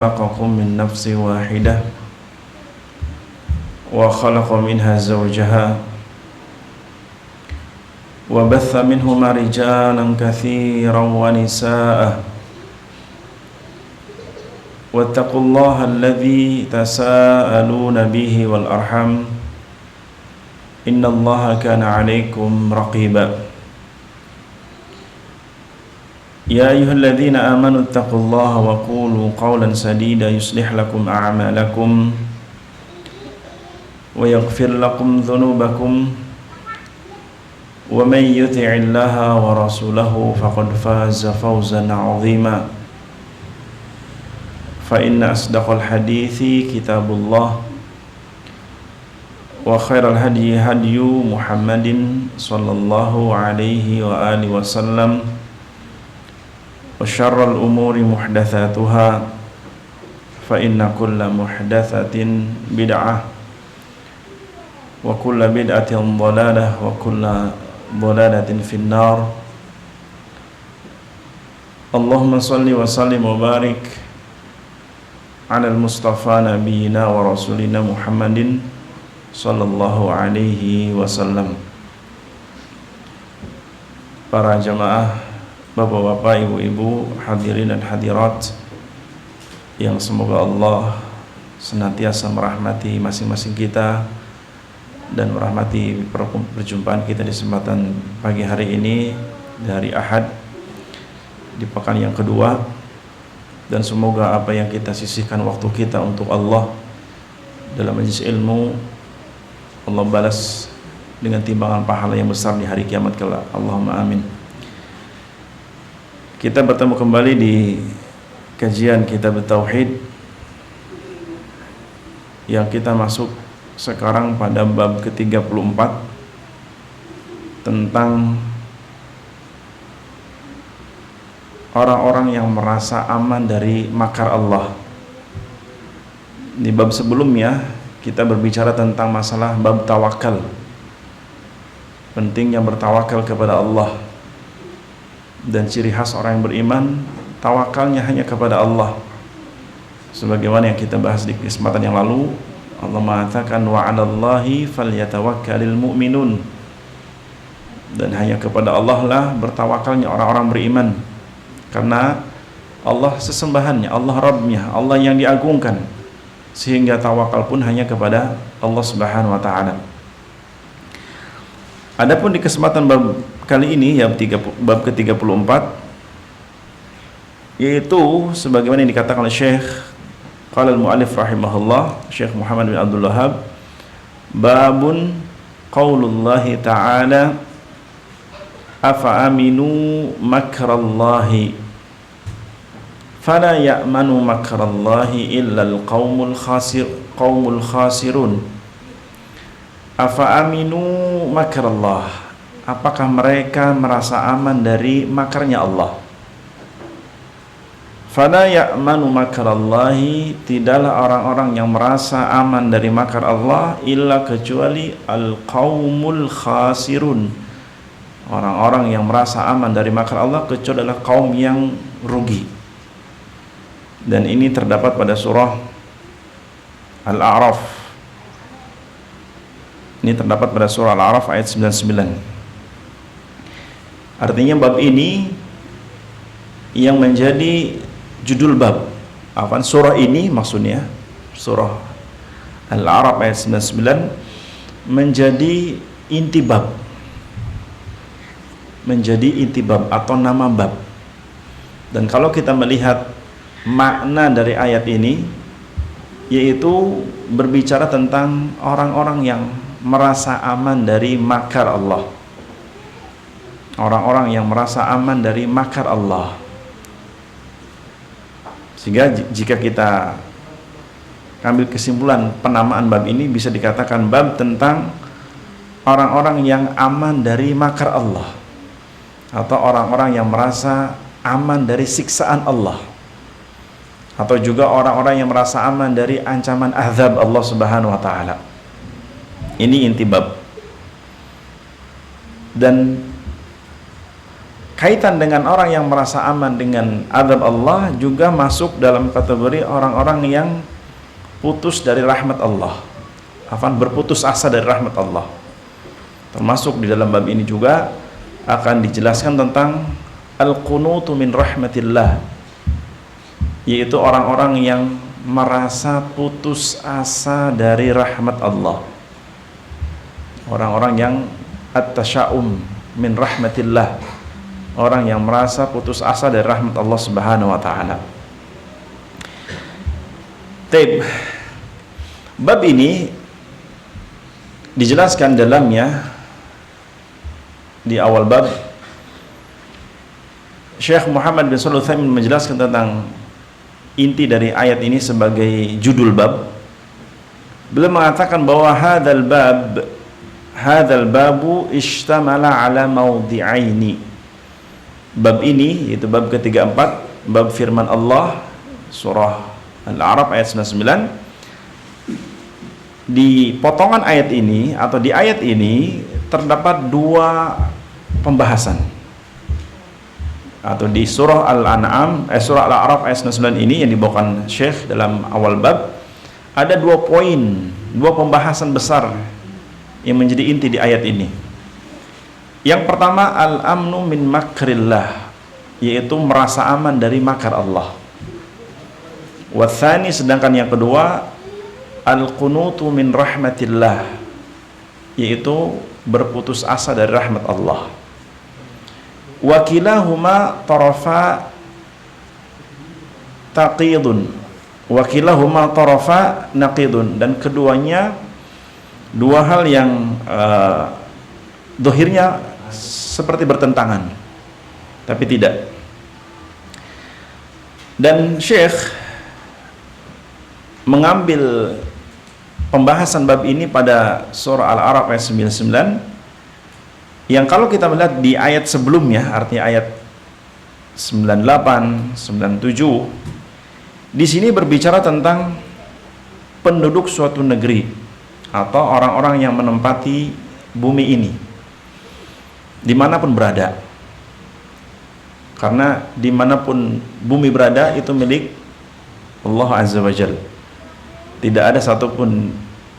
خلقكم من نفس واحدة وخلق منها زوجها وبث منهما رجالا كثيرا ونساء واتقوا الله الذي تساءلون به والأرحم إن الله كان عليكم رقيبا يا أيها الذين آمنوا اتقوا الله وقولوا قولا سديدا يصلح لكم أعمالكم ويغفر لكم ذنوبكم ومن يطع الله ورسوله فقد فاز فوزا عظيما فإن أصدق الحديث كتاب الله وخير الهدي هدي محمد صلى الله عليه وآله وسلم وشر الأمور محدثاتها فإن كل محدثة بدعة وكل بدعة ضلالة وكل ضلالة في النار اللهم صل وسلم وبارك على المصطفى نبينا ورسولنا محمد صلى الله عليه وسلم. Para jamaah, bapak-bapak, ibu-ibu, hadirin dan hadirat yang semoga Allah senantiasa merahmati masing-masing kita dan merahmati perjumpaan kita di kesempatan pagi hari ini dari Ahad di pekan yang kedua, dan semoga apa yang kita sisihkan waktu kita untuk Allah dalam majelis ilmu Allah balas dengan timbangan pahala yang besar di hari kiamat kelak. Allahumma amin. Kita bertemu kembali di kajian kitab Tauhid yang kita masuk sekarang pada bab ke-34 tentang orang-orang yang merasa aman dari makar Allah. Di bab sebelumnya kita berbicara tentang masalah bab tawakal, pentingnya bertawakal kepada Allah, dan ciri khas orang yang beriman tawakalnya hanya kepada Allah, sebagaimana yang kita bahas di kesempatan yang lalu. Allah mengatakan wa 'alallahi falyatawakkalul mu'minun, dan hanya kepada Allah lah bertawakalnya orang-orang beriman, karena Allah sesembahannya, Allah Rabbnya, Allah yang diagungkan, sehingga tawakal pun hanya kepada Allah Subhanahu wa taala. Adapun di kesempatan bab kali ini ya bab ke-34, yaitu sebagaimana yang dikatakan oleh Syekh qala al-mu'allif rahimahullah, Syekh Muhammad bin Abdul Wahhab, babun qaulullahi ta'ala afa aminu makrallahi fala ya'manu makrallahi illa al-qaumul khasirun. Afa aminu makrallah, apakah mereka merasa aman dari makarnya Allah? Fala ya'manu makrallahi, tidaklah orang-orang yang merasa aman dari makar Allah illa kecuali al-qaumul khasirun, orang-orang yang merasa aman dari makar Allah kecuali adalah kaum yang rugi. Dan ini terdapat pada surah Al-A'raf. Ini terdapat pada surah Al-A'raf ayat 99. Artinya bab ini yang menjadi judul bab, surah ini maksudnya surah Al-A'raf ayat 99 menjadi inti bab, atau nama bab. Dan kalau kita melihat makna dari ayat ini, yaitu berbicara tentang orang-orang yang merasa aman dari makar Allah, orang-orang yang merasa aman dari makar Allah. Sehingga jika kita ambil kesimpulan penamaan bab ini, bisa dikatakan bab tentang orang-orang yang aman dari makar Allah, atau orang-orang yang merasa aman dari siksaan Allah, atau juga orang-orang yang merasa aman dari ancaman azab Allah Subhanahu wa taala. Ini inti bab. Dan kaitan dengan orang yang merasa aman dengan azab Allah juga masuk dalam kategori orang-orang yang putus dari rahmat Allah, berputus asa dari rahmat Allah. Termasuk di dalam bab ini juga akan dijelaskan tentang al-qunutu min rahmatillah, yaitu orang-orang yang merasa putus asa dari rahmat Allah, orang-orang yang at-tasya'um min rahmatillah, orang yang merasa putus asa dari rahmat Allah Subhanahu wa taala. Bab ini dijelaskan dalamnya di awal bab Syekh Muhammad bin Shalih Al-Utsaimin menjelaskan tentang inti dari ayat ini sebagai judul bab. Beliau mengatakan bahwa hadzal babu ishtamala ala mawdi'aini. Bab ini yaitu bab ke-34, bab firman Allah surah Al-A'raf ayat 99. Di potongan ayat ini atau di ayat ini terdapat dua pembahasan. Atau di surah Al-An'am, surah Al-A'raf ayat 99 ini yang dibawakan Syekh dalam awal bab, ada dua poin, dua pembahasan besar yang menjadi inti di ayat ini. Yang pertama, al-amnu min makrillah, yaitu merasa aman dari makar Allah. Watsani, sedangkan yang kedua, al-qunutu min rahmatillah, yaitu berputus asa dari rahmat Allah. Wakilahuma tarafa taqidun, wakilahuma tarafa naqidun, dan keduanya dua hal yang dohirnya seperti bertentangan, tapi tidak. Dan Syekh mengambil pembahasan bab ini pada surah Al-A'raf ayat 99, yang kalau kita melihat di ayat sebelumnya, artinya ayat 98, 97, di sini berbicara tentang penduduk suatu negeri atau orang-orang yang menempati bumi ini dimanapun berada, karena dimanapun bumi berada itu milik Allah Azza wa Jalla. Tidak ada satupun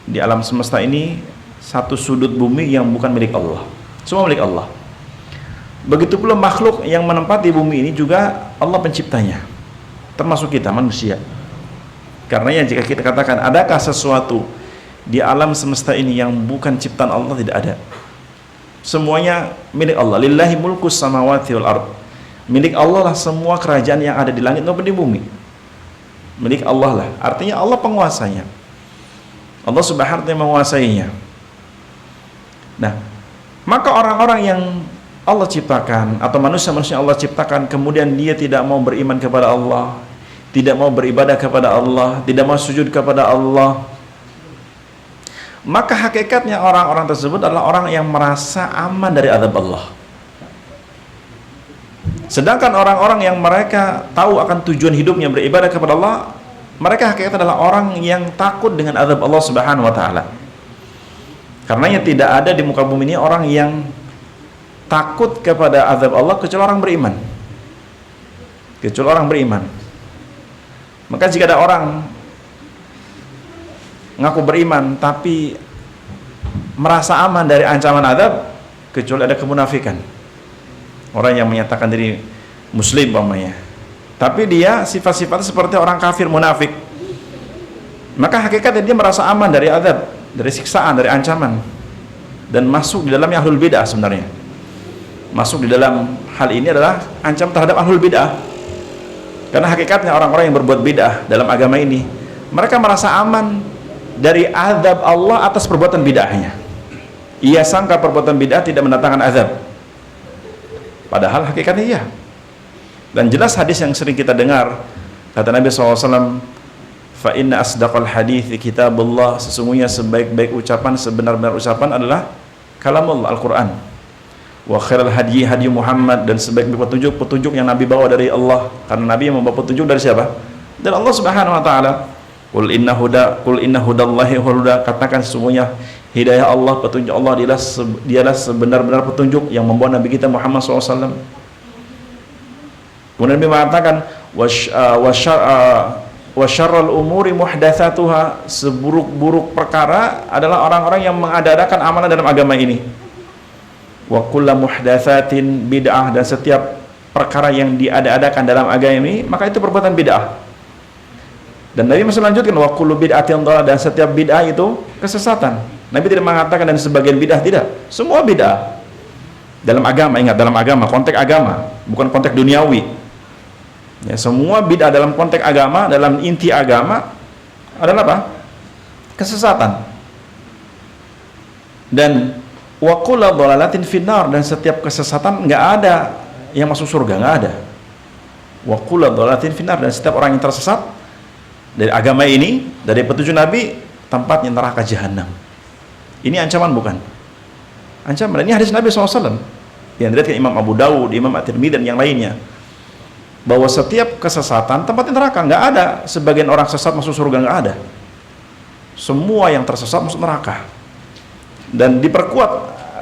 di alam semesta ini satu sudut bumi yang bukan milik Allah, semua milik Allah. Begitu pula makhluk yang menempati bumi ini juga Allah penciptanya, termasuk kita manusia. Karenanya jika kita katakan adakah sesuatu di alam semesta ini yang bukan ciptaan Allah, tidak ada. Semuanya milik Allah. Lillahi mulkus samawati wal ard. Milik Allah lah semua kerajaan yang ada di langit maupun di bumi. Milik Allah lah. Artinya Allah penguasanya. Allah Subhanahu wa ta'ala menguasainya. Nah, maka orang-orang yang Allah ciptakan atau manusia-manusia Allah ciptakan kemudian dia tidak mau beriman kepada Allah, tidak mau beribadah kepada Allah, tidak mau sujud kepada Allah, maka hakikatnya orang-orang tersebut adalah orang yang merasa aman dari azab Allah. Sedangkan orang-orang yang mereka tahu akan tujuan hidupnya beribadah kepada Allah, mereka hakikatnya adalah orang yang takut dengan azab Allah Subhanahu wa taala. Karenanya tidak ada di muka bumi ini orang yang takut kepada azab Allah kecuali orang beriman. Kecuali orang beriman. Maka jika ada orang ngaku beriman tapi merasa aman dari ancaman azab, kecuali ada kemunafikan. Orang yang menyatakan diri muslim umpamanya, tapi dia sifat-sifatnya seperti orang kafir munafik, maka hakikatnya dia merasa aman dari azab, dari siksaan, dari ancaman, dan masuk di dalamnya ahlul bid'ah. Sebenarnya masuk di dalam hal ini adalah ancaman terhadap ahlul bid'ah, karena hakikatnya orang-orang yang berbuat bid'ah dalam agama ini, mereka merasa aman dari azab Allah atas perbuatan bid'ahnya. Ia sangka perbuatan bid'ah tidak mendatangkan azab, padahal hakikatnya iya. Dan jelas hadis yang sering kita dengar, kata Nabi SAW, fa inna asdaqal hadithi kitabullah, sesungguhnya sebaik-baik ucapan, sebenar-benar ucapan adalah kalamullah, Al-Quran. Wa khairal hadi hadi Muhammad, dan sebaik-baik petunjuk yang Nabi bawa dari Allah, karena Nabi yang membawa petunjuk dari siapa? Dari Allah Subhanahu wa taala. Qul inna hudallahi huda, katakan sesungguhnya hidayah Allah, petunjuk Allah dialah sebenar-benar petunjuk yang membawa Nabi kita Muhammad SAW. Kemudian Nabi mengatakan wa syarrul umuri muhdatsatuha, seburuk-buruk perkara adalah orang-orang yang mengada-adakan amalan dalam agama ini. Wa kullu muhdatsatin bid'ah, dan setiap perkara yang diada-adakan dalam agama ini maka itu perbuatan bid'ah. Dan Nabi masih melanjutkan wa kullu bid'atin dhalalah, dan setiap bid'ah itu kesesatan. Nabi tidak mengatakan dan sebagian bid'ah, tidak. Semua bid'ah dalam agama, ingat, dalam agama, konteks agama, bukan konteks duniawi. Ya, semua bid'ah dalam konteks agama, dalam inti agama adalah apa? Kesesatan. Dan wa kullu dhalalatin finnar, dan setiap kesesatan nggak ada yang masuk surga, nggak ada. Wa kullu dhalalatin finnar, dan setiap orang yang tersesat dari agama ini, dari petunjuk Nabi, tempatnya neraka jahanam. Ini ancaman bukan? Ancaman. Ini hadis Nabi SAW yang diriwayatkan Imam Abu Dawud, Imam At-Tirmidzi dan yang lainnya, bahwa setiap kesesatan tempatnya neraka. Nggak ada sebagian orang sesat masuk surga, nggak ada. Semua yang tersesat masuk neraka. Dan diperkuat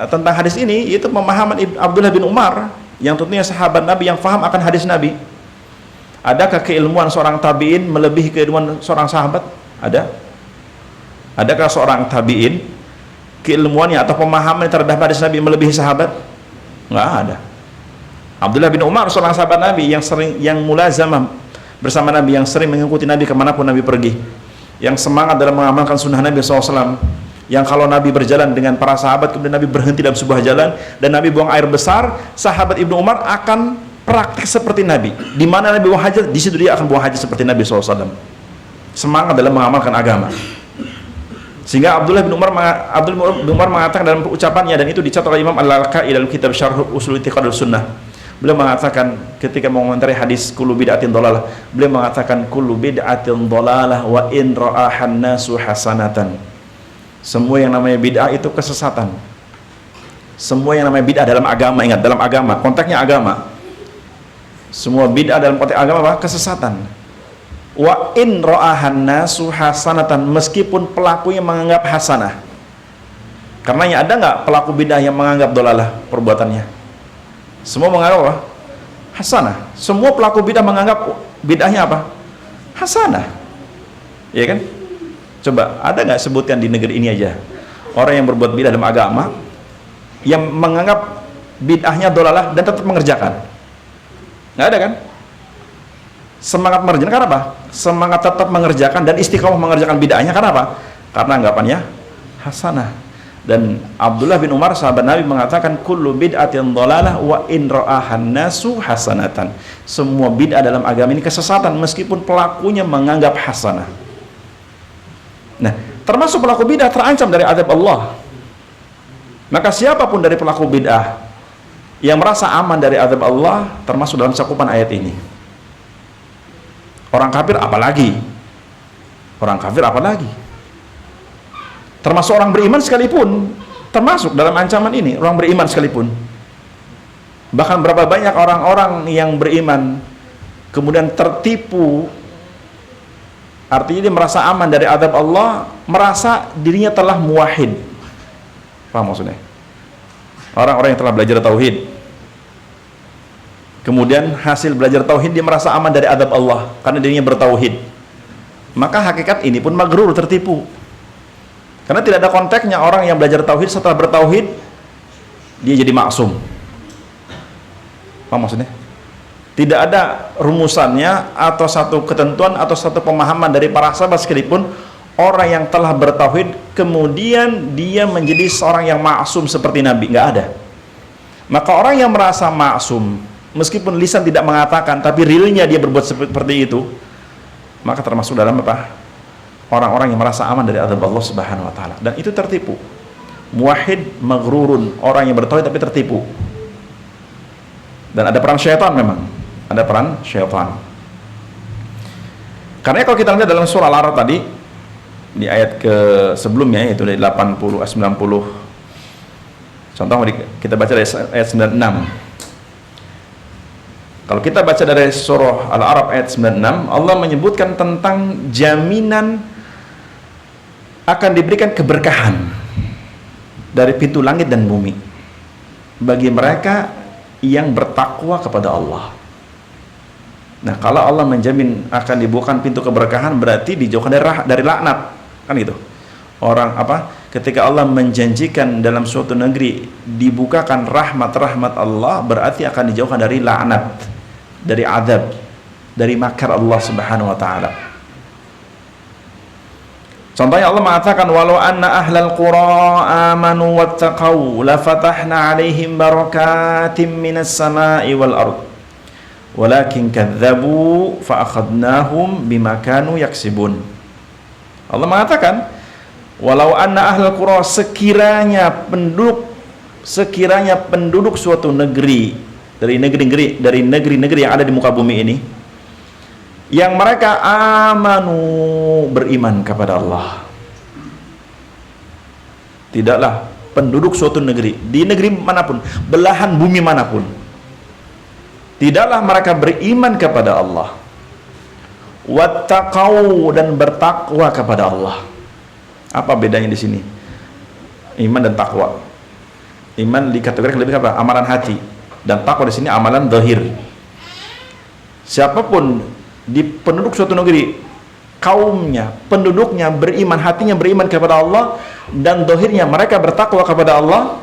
tentang hadis ini yaitu pemahaman Abdullah bin Umar, yang tentunya sahabat Nabi yang faham akan hadis Nabi. Adakah keilmuan seorang tabi'in melebihi keilmuan seorang sahabat? Ada? Adakah seorang tabi'in keilmuannya atau pemahaman terhadap hadis Nabi melebihi sahabat? Nggak ada. Abdullah bin Umar, seorang sahabat Nabi yang mulazamah bersama Nabi, yang sering mengikuti Nabi kemanapun Nabi pergi, yang semangat dalam mengamalkan sunnah Nabi SAW, yang kalau Nabi berjalan dengan para sahabat kemudian Nabi berhenti dalam sebuah jalan dan Nabi buang air besar, sahabat Ibnu Umar akan praktik seperti Nabi. Di mana Nabi buang hajat, di situ dia akan buang hajat seperti Nabi SAW. Semangat dalam mengamalkan agama. Sehingga Abdullah bin Umar mengatakan dalam ucapannya, dan itu dicatat oleh Imam Al-Lalkai dalam kitab Syarh Ushul I'tiqadus Sunnah. Beliau mengatakan ketika mengomentari hadis kullu bid'atin dhalalah, beliau mengatakan kullu bid'atin dhalalah wa in ra'ahan nasu hasanatan. Semua yang namanya bid'ah itu kesesatan. Semua yang namanya bid'ah dalam agama, ingat, dalam agama, konteksnya agama. Semua bid'ah dalam konteks agama apa? Kesesatan. Wa in ra'ahan nasu hasanatan, meskipun pelakunya menganggap hasanah. Karenanya ada nggak pelaku bid'ah yang menganggap dhalalah perbuatannya? Semua menganggap apa? Hasanah. Semua pelaku bid'ah menganggap bid'ahnya apa? Hasanah. Iya kan? Coba, ada nggak sebutkan di negeri ini aja orang yang berbuat bid'ah dalam agama yang menganggap bid'ahnya dhalalah dan tetap mengerjakan? Nggak ada kan? Semangat mengerjakan karena apa? Semangat tetap mengerjakan dan istiqomah mengerjakan bid'ahnya karena apa? Karena anggapannya hasanah. Dan Abdullah bin Umar, sahabat Nabi, mengatakan kullu bid'atin dhalalah wa in ra'ahan nasu hasanatan. Semua bid'ah dalam agama ini kesesatan meskipun pelakunya menganggap hasanah. Nah, termasuk pelaku bid'ah terancam dari azab Allah. Maka siapapun dari pelaku bid'ah yang merasa aman dari azab Allah termasuk dalam cakupan ayat ini. Orang kafir apalagi? Orang kafir apalagi? Termasuk orang beriman sekalipun termasuk dalam ancaman ini, orang beriman sekalipun. Bahkan berapa banyak orang-orang yang beriman kemudian tertipu, artinya dia merasa aman dari azab Allah, merasa dirinya telah muwahhid. Paham maksudnya? Orang-orang yang telah belajar tauhid, kemudian hasil belajar tauhid dia merasa aman dari azab Allah karena dirinya bertauhid. Maka hakikat ini pun maghrur, tertipu. Karena tidak ada konteksnya orang yang belajar tauhid setelah bertauhid dia jadi maksum. Apa maksudnya? Tidak ada rumusannya atau satu ketentuan atau satu pemahaman dari para sahabat sekalipun orang yang telah bertauhid kemudian dia menjadi seorang yang maksum seperti Nabi, nggak ada. Maka orang yang merasa maksum meskipun lisan tidak mengatakan tapi realnya dia berbuat seperti itu, maka termasuk dalam apa? Orang-orang yang merasa aman dari azab Allah Subhanahu wa taala, dan itu tertipu. Muwahhid maghrurun, orang yang bertauhid tapi tertipu. Dan ada peran syaitan, memang ada peran syaitan. Karena kalau kita lihat dalam surah Al-A'raf tadi di ayat ke sebelumnya, yaitu dari 80 90. Contoh kita baca dari ayat 96. Kalau kita baca dari surah Al-A'raf ayat 96, Allah menyebutkan tentang jaminan akan diberikan keberkahan dari pintu langit dan bumi bagi mereka yang bertakwa kepada Allah. Nah, kalau Allah menjamin akan dibukakan pintu keberkahan, berarti dijauhkan dari laknat, kan gitu. Orang ketika Allah menjanjikan dalam suatu negeri dibukakan rahmat Allah, berarti akan dijauhkan dari laknat, dari azab, dari makar Allah Subhanahu wa taala. Contohnya Allah mengatakan, walau anna ahlal qura amanu wattaqau lafatahna alaihim barakatim minas sama'i wal ard walakin kadzabu fa akhadnahum bima kanu yaksibun. Allah mengatakan, walau anna ahlal qura, sekiranya penduduk suatu negeri dari negeri-negeri yang ada di muka bumi ini, yang mereka amanu, beriman kepada Allah. Tidaklah penduduk suatu negeri, di negeri manapun, belahan bumi manapun, tidaklah mereka beriman kepada Allah, wattaqau, dan bertakwa kepada Allah. Apa bedanya di sini? Iman dan takwa. Iman dikategorikan lebih apa? Amalan hati, dan takwa di sini amalan zahir. Siapapun di penduduk suatu negeri, kaumnya, penduduknya beriman, hatinya beriman kepada Allah, dan zahirnya mereka bertakwa kepada Allah,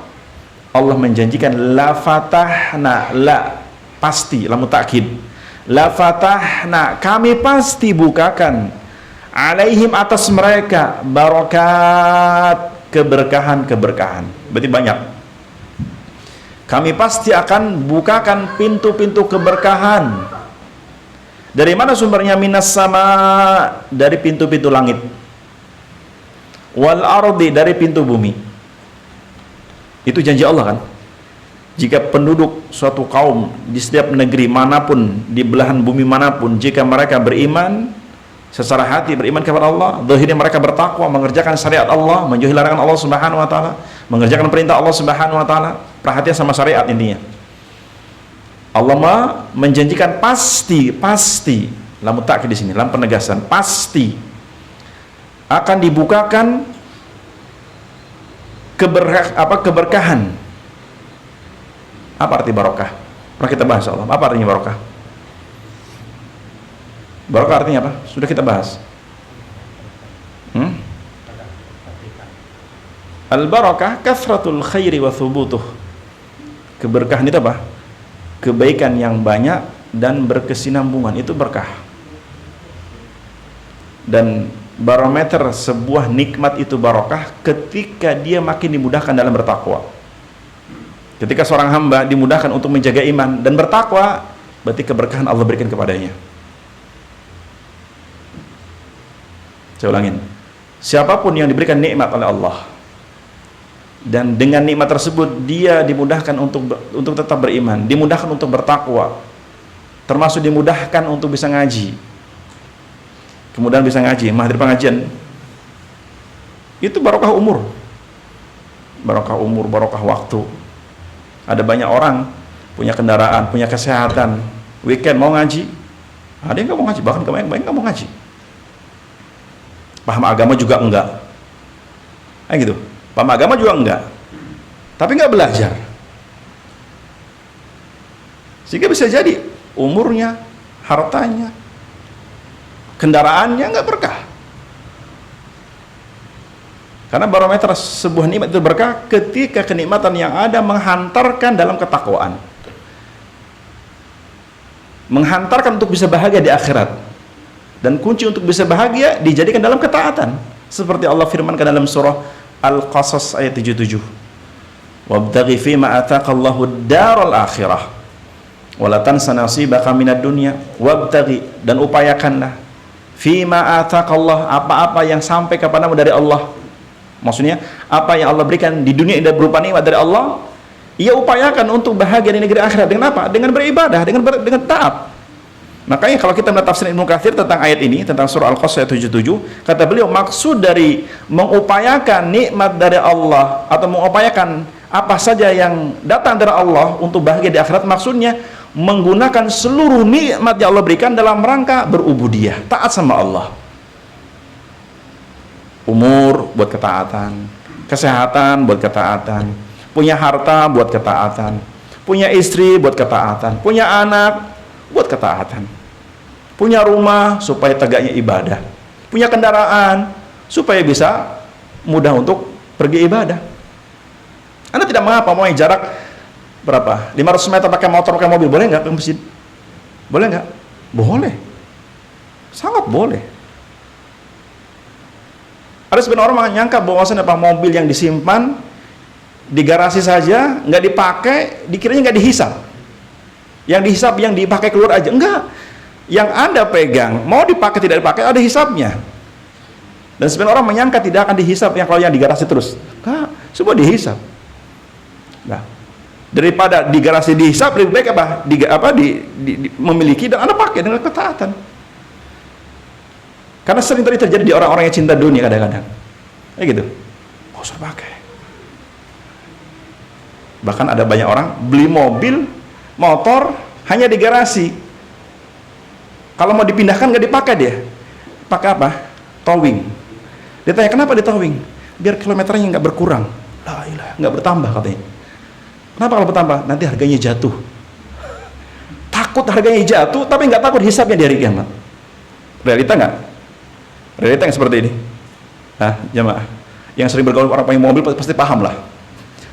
Allah menjanjikan la fatahna, la pasti, lamu takkid, la fatahna, kami pasti bukakan, alaihim, atas mereka, barakat, keberkahan, berarti banyak. Kami pasti akan bukakan pintu-pintu keberkahan. Dari mana sumbernya? Minas sama, dari pintu-pintu langit, wal ardi, dari pintu bumi. Itu janji Allah kan? Jika penduduk suatu kaum di setiap negeri manapun, di belahan bumi manapun, jika mereka beriman secara hati, beriman kepada Allah, zahirnya mereka bertakwa, mengerjakan syariat Allah, menjauhi larangan Allah Subhanahu wa taala, mengerjakan perintah Allah Subhanahu wa taala, perhatian sama syariat intinya. Allah menjanjikan pasti, lamu takkid di sini, lam penegasan, pasti akan dibukakan keberkahan. Apa arti barokah? Pernah kita bahas Allah. Apa artinya barokah? Barokah artinya apa? Sudah kita bahas. Al-barakah kathratul khairi wa thubutuh. Keberkahan itu apa? Kebaikan yang banyak dan berkesinambungan, itu berkah. Dan barometer sebuah nikmat itu barokah ketika dia makin dimudahkan dalam bertakwa. Ketika seorang hamba dimudahkan untuk menjaga iman dan bertakwa, berarti keberkahan Allah berikan kepadanya. Saya ulangin, siapapun yang diberikan nikmat oleh Allah, dan dengan nikmat tersebut dia dimudahkan untuk tetap beriman, dimudahkan untuk bertakwa, termasuk dimudahkan untuk bisa ngaji, kemudian bisa ngaji, menghadiri pengajian, itu barokah umur, barokah waktu. Ada banyak orang punya kendaraan, punya kesehatan, weekend mau ngaji, ada yang nggak mau ngaji, bahkan kebanyakan nggak mau ngaji, paham agama juga enggak, gitu. Paham agama juga enggak, tapi enggak belajar, sehingga bisa jadi umurnya, hartanya, kendaraannya enggak berkah. Karena barometer sebuah nikmat itu berkah ketika kenikmatan yang ada menghantarkan dalam ketakwaan, menghantarkan untuk bisa bahagia di akhirat, dan kunci untuk bisa bahagia dijadikan dalam ketaatan, seperti Allah firmankan dalam surah Al-Qasas ayat 77, wabtaghi fima ataqallahu ad-daral akhirah wala tansa nasibaka minad dunya, wabtaghi, dan upayakanlah, fima ataqallah, apa-apa yang sampai kepadamu dari Allah, maksudnya apa yang Allah berikan di dunia ini berupa nikmat dari Allah, ia upayakan untuk bahagia di negeri akhirat. Dengan apa? Dengan beribadah, dengan taat. Makanya kalau kita melihat tafsir Ibnu Katsir tentang ayat ini, tentang surah Al-Qasas ayat 77, kata beliau, maksud dari mengupayakan nikmat dari Allah atau mengupayakan apa saja yang datang dari Allah untuk bahagia di akhirat, maksudnya menggunakan seluruh nikmat yang Allah berikan dalam rangka berubudiyah, taat sama Allah. Umur buat ketaatan, kesehatan buat ketaatan, punya harta buat ketaatan, punya istri buat ketaatan, punya anak buat ketaatan. punya rumah supaya tegaknya ibadah, punya kendaraan supaya bisa mudah untuk pergi ibadah. Anda tidak mengapa mau jarak berapa? 500 meter pakai motor, pakai mobil, boleh nggak ke masjid? Boleh nggak? Boleh. Sangat boleh. Ada sebenarnya orang menyangka bahwasanya mobil yang disimpan di garasi saja, nggak dipakai, dikiranya nggak dihisap. Yang dihisap yang dipakai keluar aja. Enggak. Yang Anda pegang, mau dipakai tidak dipakai, ada hisapnya. Dan sebenarnya orang menyangka tidak akan dihisap yang kalau yang di garasi terus. Enggak, semua dihisap. Nah, daripada di garasi dihisap, lebih baik memiliki dan Anda pakai dengan ketaatan. Karena sering terjadi di orang-orang yang cinta dunia kadang-kadang. Kayak gitu. Oh, saya pakai. Bahkan ada banyak orang beli mobil, motor hanya di garasi. Kalau mau dipindahkan nggak dipakai dia. Pakai apa? Towing. Dia tanya, kenapa di towing? Biar kilometernya nggak berkurang. La ilah, nggak bertambah katanya. Kenapa kalau bertambah? Nanti harganya jatuh. Takut harganya jatuh, tapi nggak takut hisapnya di hari kiamat. Realita nggak? Realita yang seperti ini. Nah, jamaah, yang sering bergaul orang punya mobil pasti paham lah.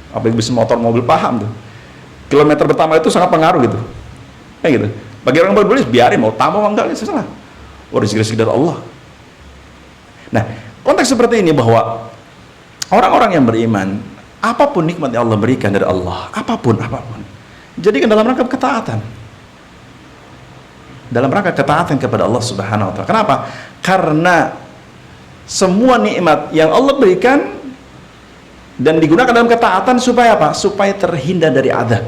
Apa yang bisa motor mobil paham tuh. Kilometer pertama itu sangat pengaruh gitu. Kayak gitu. Bagi orang berbeli, biarin mau tambah mau enggak, sesalah. Oh, rezeki dari Allah. Nah, konteks seperti ini bahwa orang-orang yang beriman, apapun nikmat yang Allah berikan dari Allah, apapun, jadikan dalam rangka ketaatan. Dalam rangka ketaatan kepada Allah Subhanahu wa taala. Kenapa? Karena semua nikmat yang Allah berikan dan digunakan dalam ketaatan supaya apa? Supaya terhindar dari azab.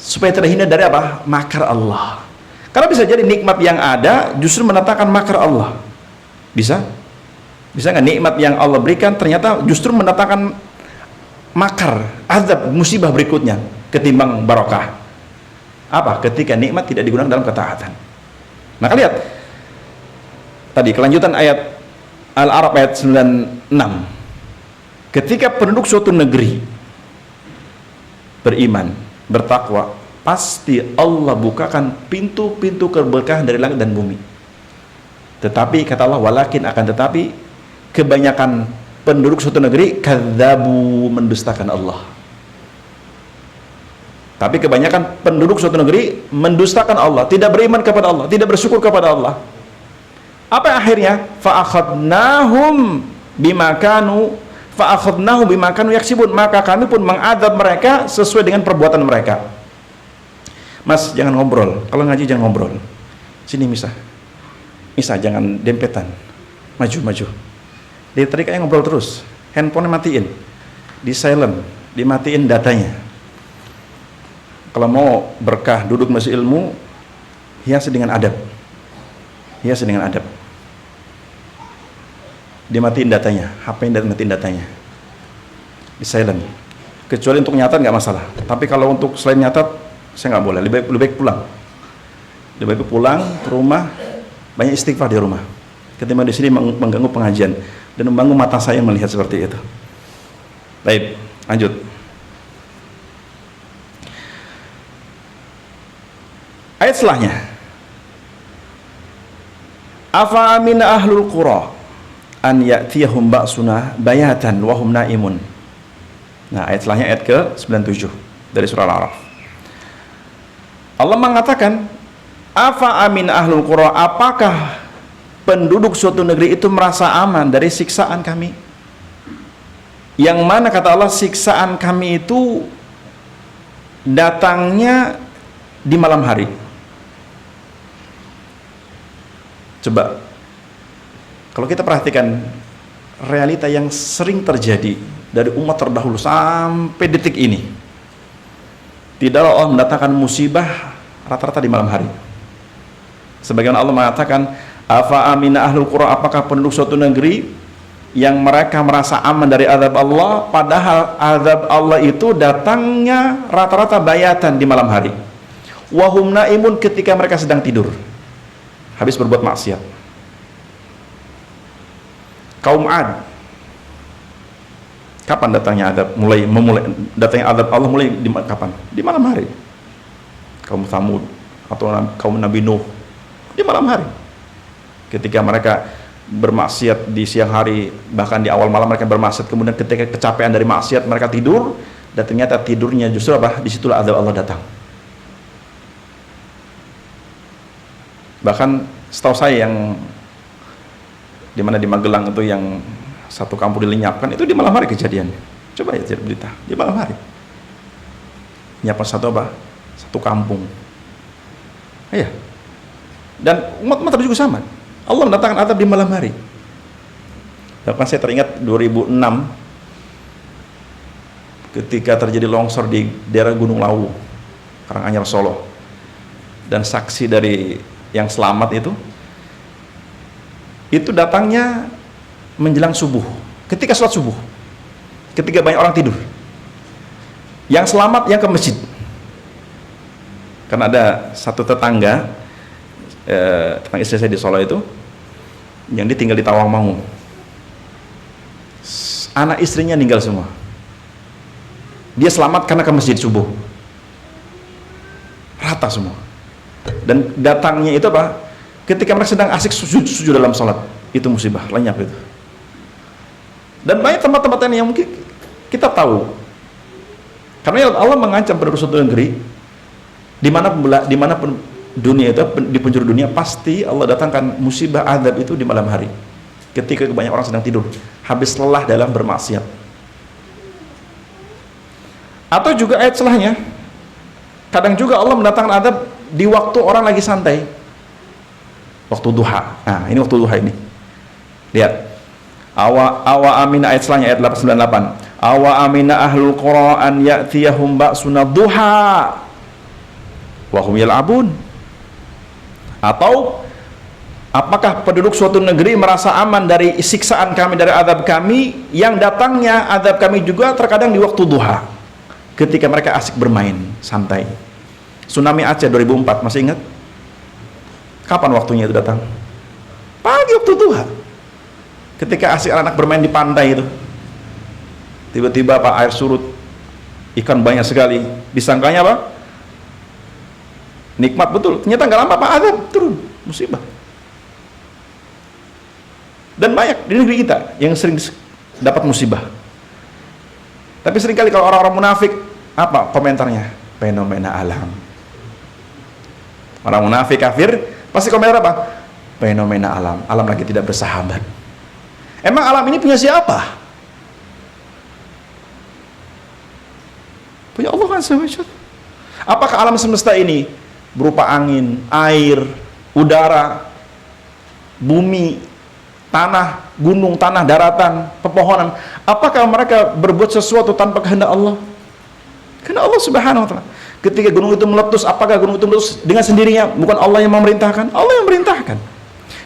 Supaya terhindar dari apa? Makar Allah. Karena bisa jadi nikmat yang ada justru mendatangkan makar Allah. Bisa? Bisa nggak nikmat yang Allah berikan ternyata justru mendatangkan makar, azab, musibah berikutnya ketimbang barokah? Apa? Ketika nikmat tidak digunakan dalam ketaatan. Maka lihat tadi kelanjutan ayat Al-A'raf ayat 96. Ketika penduduk suatu negeri beriman, bertakwa, pasti Allah bukakan pintu-pintu keberkahan dari langit dan bumi. Tetapi kata Allah, walakin akan tetapi kebanyakan penduduk suatu negeri kadzabu, mendustakan Allah. Tapi kebanyakan penduduk suatu negeri mendustakan Allah, tidak beriman kepada Allah, tidak bersyukur kepada Allah. Apa akhirnya? Fa'akhadnahum bimakanu yaksibun, maka kami pun mengadab mereka sesuai dengan perbuatan mereka. Mas, jangan ngobrol. Kalau ngaji jangan ngobrol. Sini Misa, jangan dempetan. Maju. Dia tadi kayak ngobrol terus. Handphone matiin, di silent, dimatiin datanya. Kalau mau berkah duduk masih ilmu, hiasi dengan adab. Dimatiin datanya, HP matiin datanya, di silent. Kecuali untuk nyatat nggak masalah. Tapi kalau untuk selain nyatat, saya nggak boleh. Lebih baik pulang. Lebih baik pulang ke rumah, banyak istighfar di rumah. Ketimbang di sini mengganggu pengajian dan membangun mata saya melihat seperti itu. Baik, lanjut. Ayat setelahnya. Afa amina ahlul qura an ya'tiyahum ba'suna bayatan wa hum naimun. Nah, ayat setelahnya ayat ke-97 dari surah Al-A'raf. Allah mengatakan, afa amin ahlul qura, apakah penduduk suatu negeri itu merasa aman dari siksaan kami? Yang mana kata Allah, siksaan kami itu datangnya di malam hari. Coba kalau kita perhatikan realita yang sering terjadi dari umat terdahulu sampai detik ini, tidaklah Allah mendatangkan musibah rata-rata di malam hari. Sebagaimana Allah mengatakan, afa amina ahlul qura, apakah penduduk suatu negeri yang mereka merasa aman dari azab Allah, padahal azab Allah itu datangnya rata-rata bayatan di malam hari. Wa hum naimun, ketika mereka sedang tidur habis berbuat maksiat. Kaum Ad, kapan datangnya azab? Datangnya azab Allah mulai kapan? Di malam hari. Kaum Tsamud atau kaum Nabi Nuh di malam hari. Ketika mereka bermaksiat di siang hari, bahkan di awal malam mereka bermaksiat, kemudian ketika kecapean dari maksiat mereka tidur, dan ternyata tidurnya justru apa? Disitulah azab Allah datang. Bahkan setahu saya yang dimana di Magelang itu yang satu kampung dilenyapkan, itu di malam hari kejadian. Coba ya cari berita, di malam hari. Nyapa satu apa? Satu kampung. Iya. Dan umat juga sama. Allah mendatangkan azab di malam hari. Bahkan saya teringat 2006 ketika terjadi longsor di daerah Gunung Lawu, Karanganyar, Solo. Dan saksi dari yang selamat itu datangnya menjelang subuh, ketika sholat subuh, ketika banyak orang tidur. Yang selamat yang ke masjid, karena ada satu tetangga istri saya di Solo itu, yang dia tinggal di Tawangmangu, anak istrinya meninggal semua. Dia selamat karena ke masjid subuh, rata semua. Dan datangnya itu apa? Ketika mereka sedang asik sujud dalam sholat, itu musibah, lenyap itu. Dan banyak tempat-tempat lain yang mungkin kita tahu, karena Allah mengancam penduduk suatu negeri, dimanapun dunia itu, di penjuru dunia, pasti Allah datangkan musibah azab itu di malam hari, ketika banyak orang sedang tidur, habis lelah dalam bermaksiat. Atau juga ayat selahnya, kadang juga Allah mendatangkan azab di waktu orang lagi santai, waktu duha. Nah, ini waktu duha ini. Lihat. Awa amina, ayat selahnya, ayat 898. Awa amina ahlul qura an ya'tiyahum ba'suna duha wa hum yal'abun. Atau apakah penduduk suatu negeri merasa aman dari siksaan kami, dari azab kami, yang datangnya azab kami juga terkadang di waktu duha, ketika mereka asik bermain santai. Tsunami Aceh 2004, masih ingat? Kapan waktunya itu datang? Pagi waktu duha, ketika asik anak bermain di pantai itu, tiba-tiba apa, air surut, ikan banyak sekali, disangkanya apa? Nikmat betul, ternyata nggak lama apa azab turun, musibah. Dan banyak di negeri kita yang sering dapat musibah. Tapi seringkali kalau orang-orang munafik, apa komentarnya? Fenomena alam. Orang munafik kafir pasti komentar apa? Fenomena alam. Alam lagi tidak bersahabat. Emang alam ini punya siapa? Punya Allah kan semesta. Apakah alam semesta ini berupa angin, air, udara, bumi, tanah, gunung, tanah, daratan, pepohonan, apakah mereka berbuat sesuatu tanpa kehendak Allah? Kehendak Allah Subhanahu wa ta'ala. Ketika gunung itu meletus, apakah gunung itu meletus dengan sendirinya? Bukan Allah yang memerintahkan, Allah yang memerintahkan.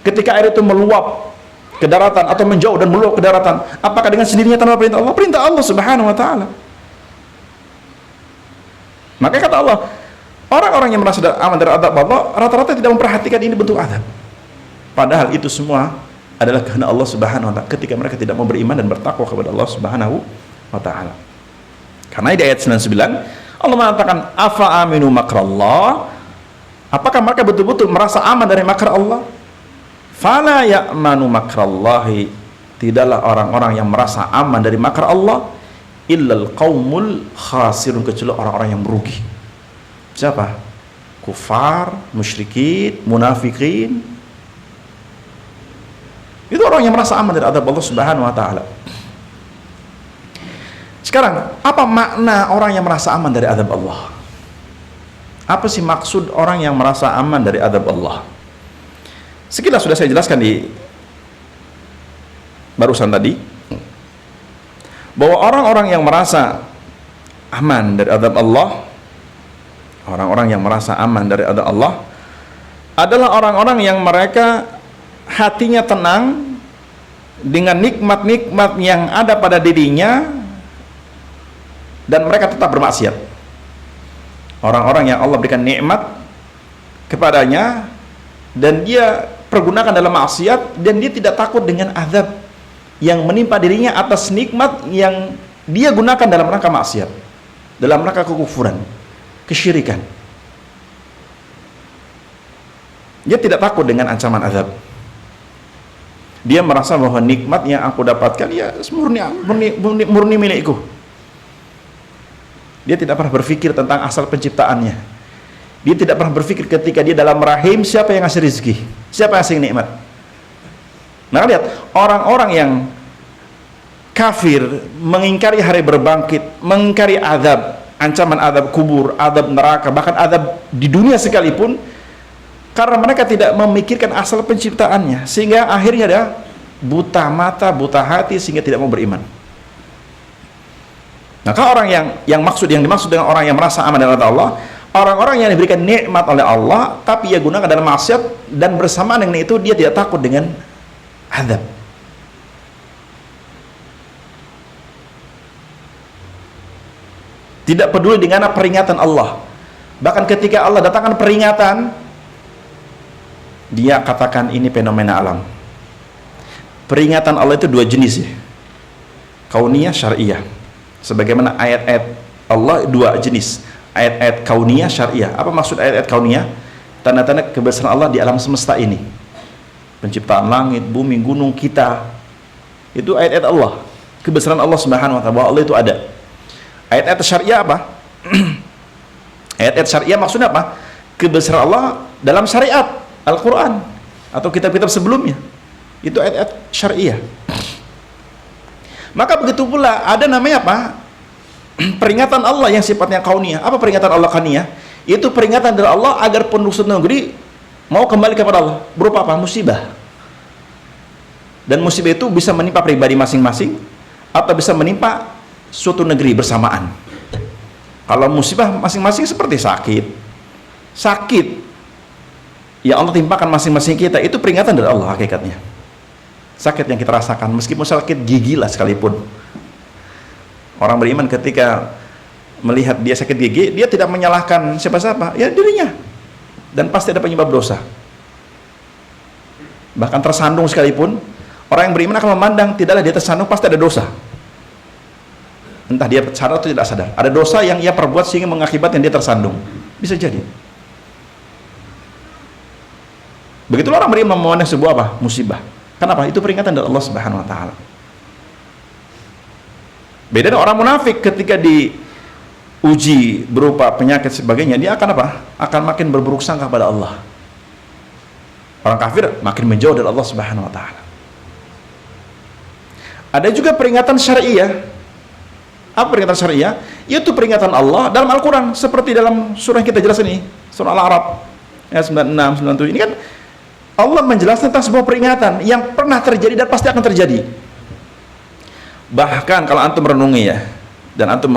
Ketika air itu meluap ke daratan atau menjauh dan meluap ke daratan, apakah dengan sendirinya tanpa perintah Allah? Perintah Allah Subhanahu wa ta'ala. Maka kata Allah, orang-orang yang merasa aman dari azab Allah rata-rata tidak memperhatikan ini bentuk azab. Padahal itu semua adalah kehendak Allah Subhanahu wa ta'ala ketika mereka tidak mau beriman dan bertakwa kepada Allah Subhanahu wa ta'ala. Karena di ayat 99 Allah mengatakan, afa aminu makrallah, apakah mereka betul-betul merasa aman dari makar Allah? Fala ya'manu makrallahi, tidaklah orang-orang yang merasa aman dari makar Allah illal qaumul khasirun, kecuali orang-orang yang merugi. Siapa? Kufar, musyrikin, munafikin. Itu orang yang merasa aman dari azab Allah Subhanahu wa ta'ala. Sekarang, apa makna orang yang merasa aman dari azab Allah? Apa sih maksud orang yang merasa aman dari azab Allah? Sekilas sudah saya jelaskan di barusan tadi, bahwa orang-orang yang merasa aman dari azab Allah, orang-orang yang merasa aman dari azab Allah adalah orang-orang yang mereka hatinya tenang dengan nikmat-nikmat yang ada pada dirinya, dan mereka tetap bermaksiat. Orang-orang yang Allah berikan nikmat kepadanya dan dia pergunakan dalam maksiat, dan dia tidak takut dengan azab yang menimpa dirinya atas nikmat yang dia gunakan dalam rangka maksiat, dalam rangka kekufuran, kesyirikan. Dia tidak takut dengan ancaman azab. Dia merasa bahwa nikmat yang aku dapatkan ya murni milikku. Dia tidak pernah berpikir tentang asal penciptaannya. Dia tidak pernah berpikir ketika dia dalam rahim siapa yang ngasih rezeki, siapa yang ngasih nikmat. Nah, lihat orang-orang yang kafir, mengingkari hari berbangkit, mengingkari azab, ancaman azab kubur, azab neraka, bahkan azab di dunia sekalipun, karena mereka tidak memikirkan asal penciptaannya, sehingga akhirnya ada buta mata, buta hati, sehingga tidak mau beriman. Maka orang yang dimaksud dengan orang yang merasa aman dari Allah, orang-orang yang diberikan nikmat oleh Allah, tapi ia gunakan dalam maksiat, dan bersamaan dengan itu dia tidak takut dengan azab. Tidak peduli dengan peringatan Allah. Bahkan ketika Allah datangkan peringatan, dia katakan ini fenomena alam. Peringatan Allah itu dua jenis ya, kauniyah, syariah. Sebagaimana ayat-ayat Allah dua jenis, ayat-ayat kauniyah, syariah. Apa maksud ayat-ayat kauniyah? Tanda-tanda kebesaran Allah di alam semesta ini, penciptaan langit, bumi, gunung kita, itu ayat-ayat Allah, kebesaran Allah Subhanahu wa ta'ala, bahwa Allah itu ada. Ayat-ayat syariah apa? Ayat-ayat syariah maksudnya apa? Kebesaran Allah dalam syariat Al-Quran atau kitab-kitab sebelumnya, itu ayat-ayat syariah. Maka begitu pula ada namanya apa? Peringatan Allah yang sifatnya kauniyah. Apa peringatan Allah kauniyah? Itu peringatan dari Allah agar penduduk negeri mau kembali kepada Allah. Berupa apa? Musibah. Dan musibah itu bisa menimpa pribadi masing-masing atau bisa menimpa suatu negeri bersamaan. Kalau musibah masing-masing seperti sakit ya Allah timpakan masing-masing kita, itu peringatan dari Allah hakikatnya. Sakit yang kita rasakan, meskipun sakit gigi lah sekalipun, orang beriman ketika melihat dia sakit gigi, dia tidak menyalahkan siapa-siapa, ya dirinya, dan pasti ada penyebab dosa. Bahkan tersandung sekalipun, orang yang beriman akan memandang tidaklah dia tersandung, pasti ada dosa. Entah dia sadar atau tidak sadar, ada dosa yang ia perbuat sehingga mengakibatkan dia tersandung, bisa jadi. Begitulah orang beriman memandang sebuah apa? Musibah. Kenapa? Itu peringatan dari Allah Subhanahu wa ta'ala. Beda dengan orang munafik, ketika diuji berupa penyakit sebagainya, dia akan apa? Akan makin berburuk sangka pada Allah. Orang kafir makin menjauh dari Allah Subhanahu wa ta'ala. Ada juga peringatan syariah. Apa peringatan syariah? Yaitu peringatan Allah dalam Al-Quran, seperti dalam surah yang kita jelas ini, surah Al-A'raf ayat 96, 97. Ini kan Allah menjelaskan tentang sebuah peringatan yang pernah terjadi dan pasti akan terjadi. Bahkan kalau antum merenungi ya, dan antum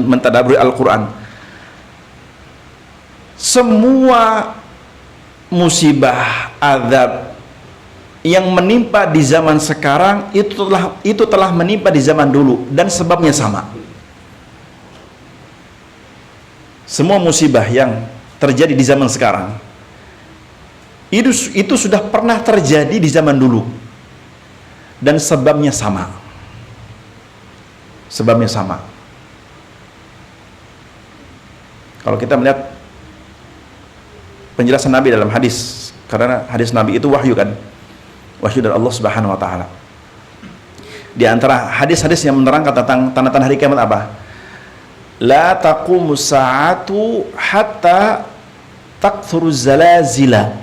mentadabburi Al-Quran, semua musibah, azab yang menimpa di zaman sekarang itu telah menimpa di zaman dulu, dan sebabnya sama. Semua musibah yang terjadi di zaman sekarang itu sudah pernah terjadi di zaman dulu, dan sebabnya sama. Sebabnya sama. Kalau kita melihat penjelasan Nabi dalam hadis, karena hadis Nabi itu wahyu kan, wahyu dari Allah Subhanahu wa ta'ala. Di antara hadis-hadis yang menerangkan tentang tanda-tanda hari kiamat apa? La taqumu sa'atu hatta takthuru zalazila.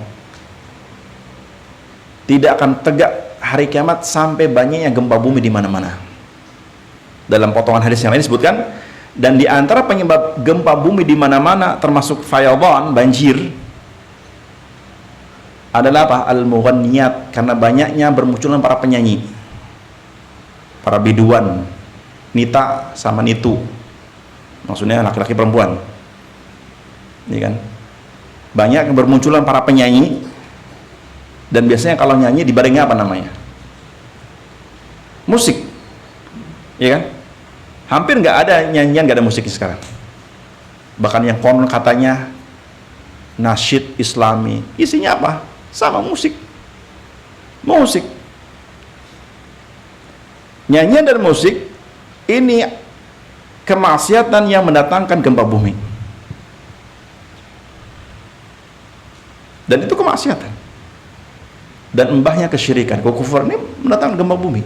Tidak akan tegak hari kiamat sampai banyaknya gempa bumi di mana-mana. Dalam potongan hadis yang lain disebutkan, dan di antara penyebab gempa bumi di mana-mana termasuk fayadhan, banjir, adalah apa? Al-mughanniyat, karena banyaknya bermunculan para penyanyi, para biduan, nita sama nitu, maksudnya laki-laki perempuan, ini kan, banyak bermunculan para penyanyi. Dan biasanya kalau nyanyi dibarengi apa namanya? Musik, ya kan? Hampir nggak ada nyanyian nggak ada musik sekarang. Bahkan yang konon katanya nasyid Islami, isinya apa? Sama musik. Nyanyian dan musik ini kemaksiatan yang mendatangkan gempa bumi. Dan itu kemaksiatan. dan embahnya kesyirikan, kekufuran ini mendatangkan gempa bumi.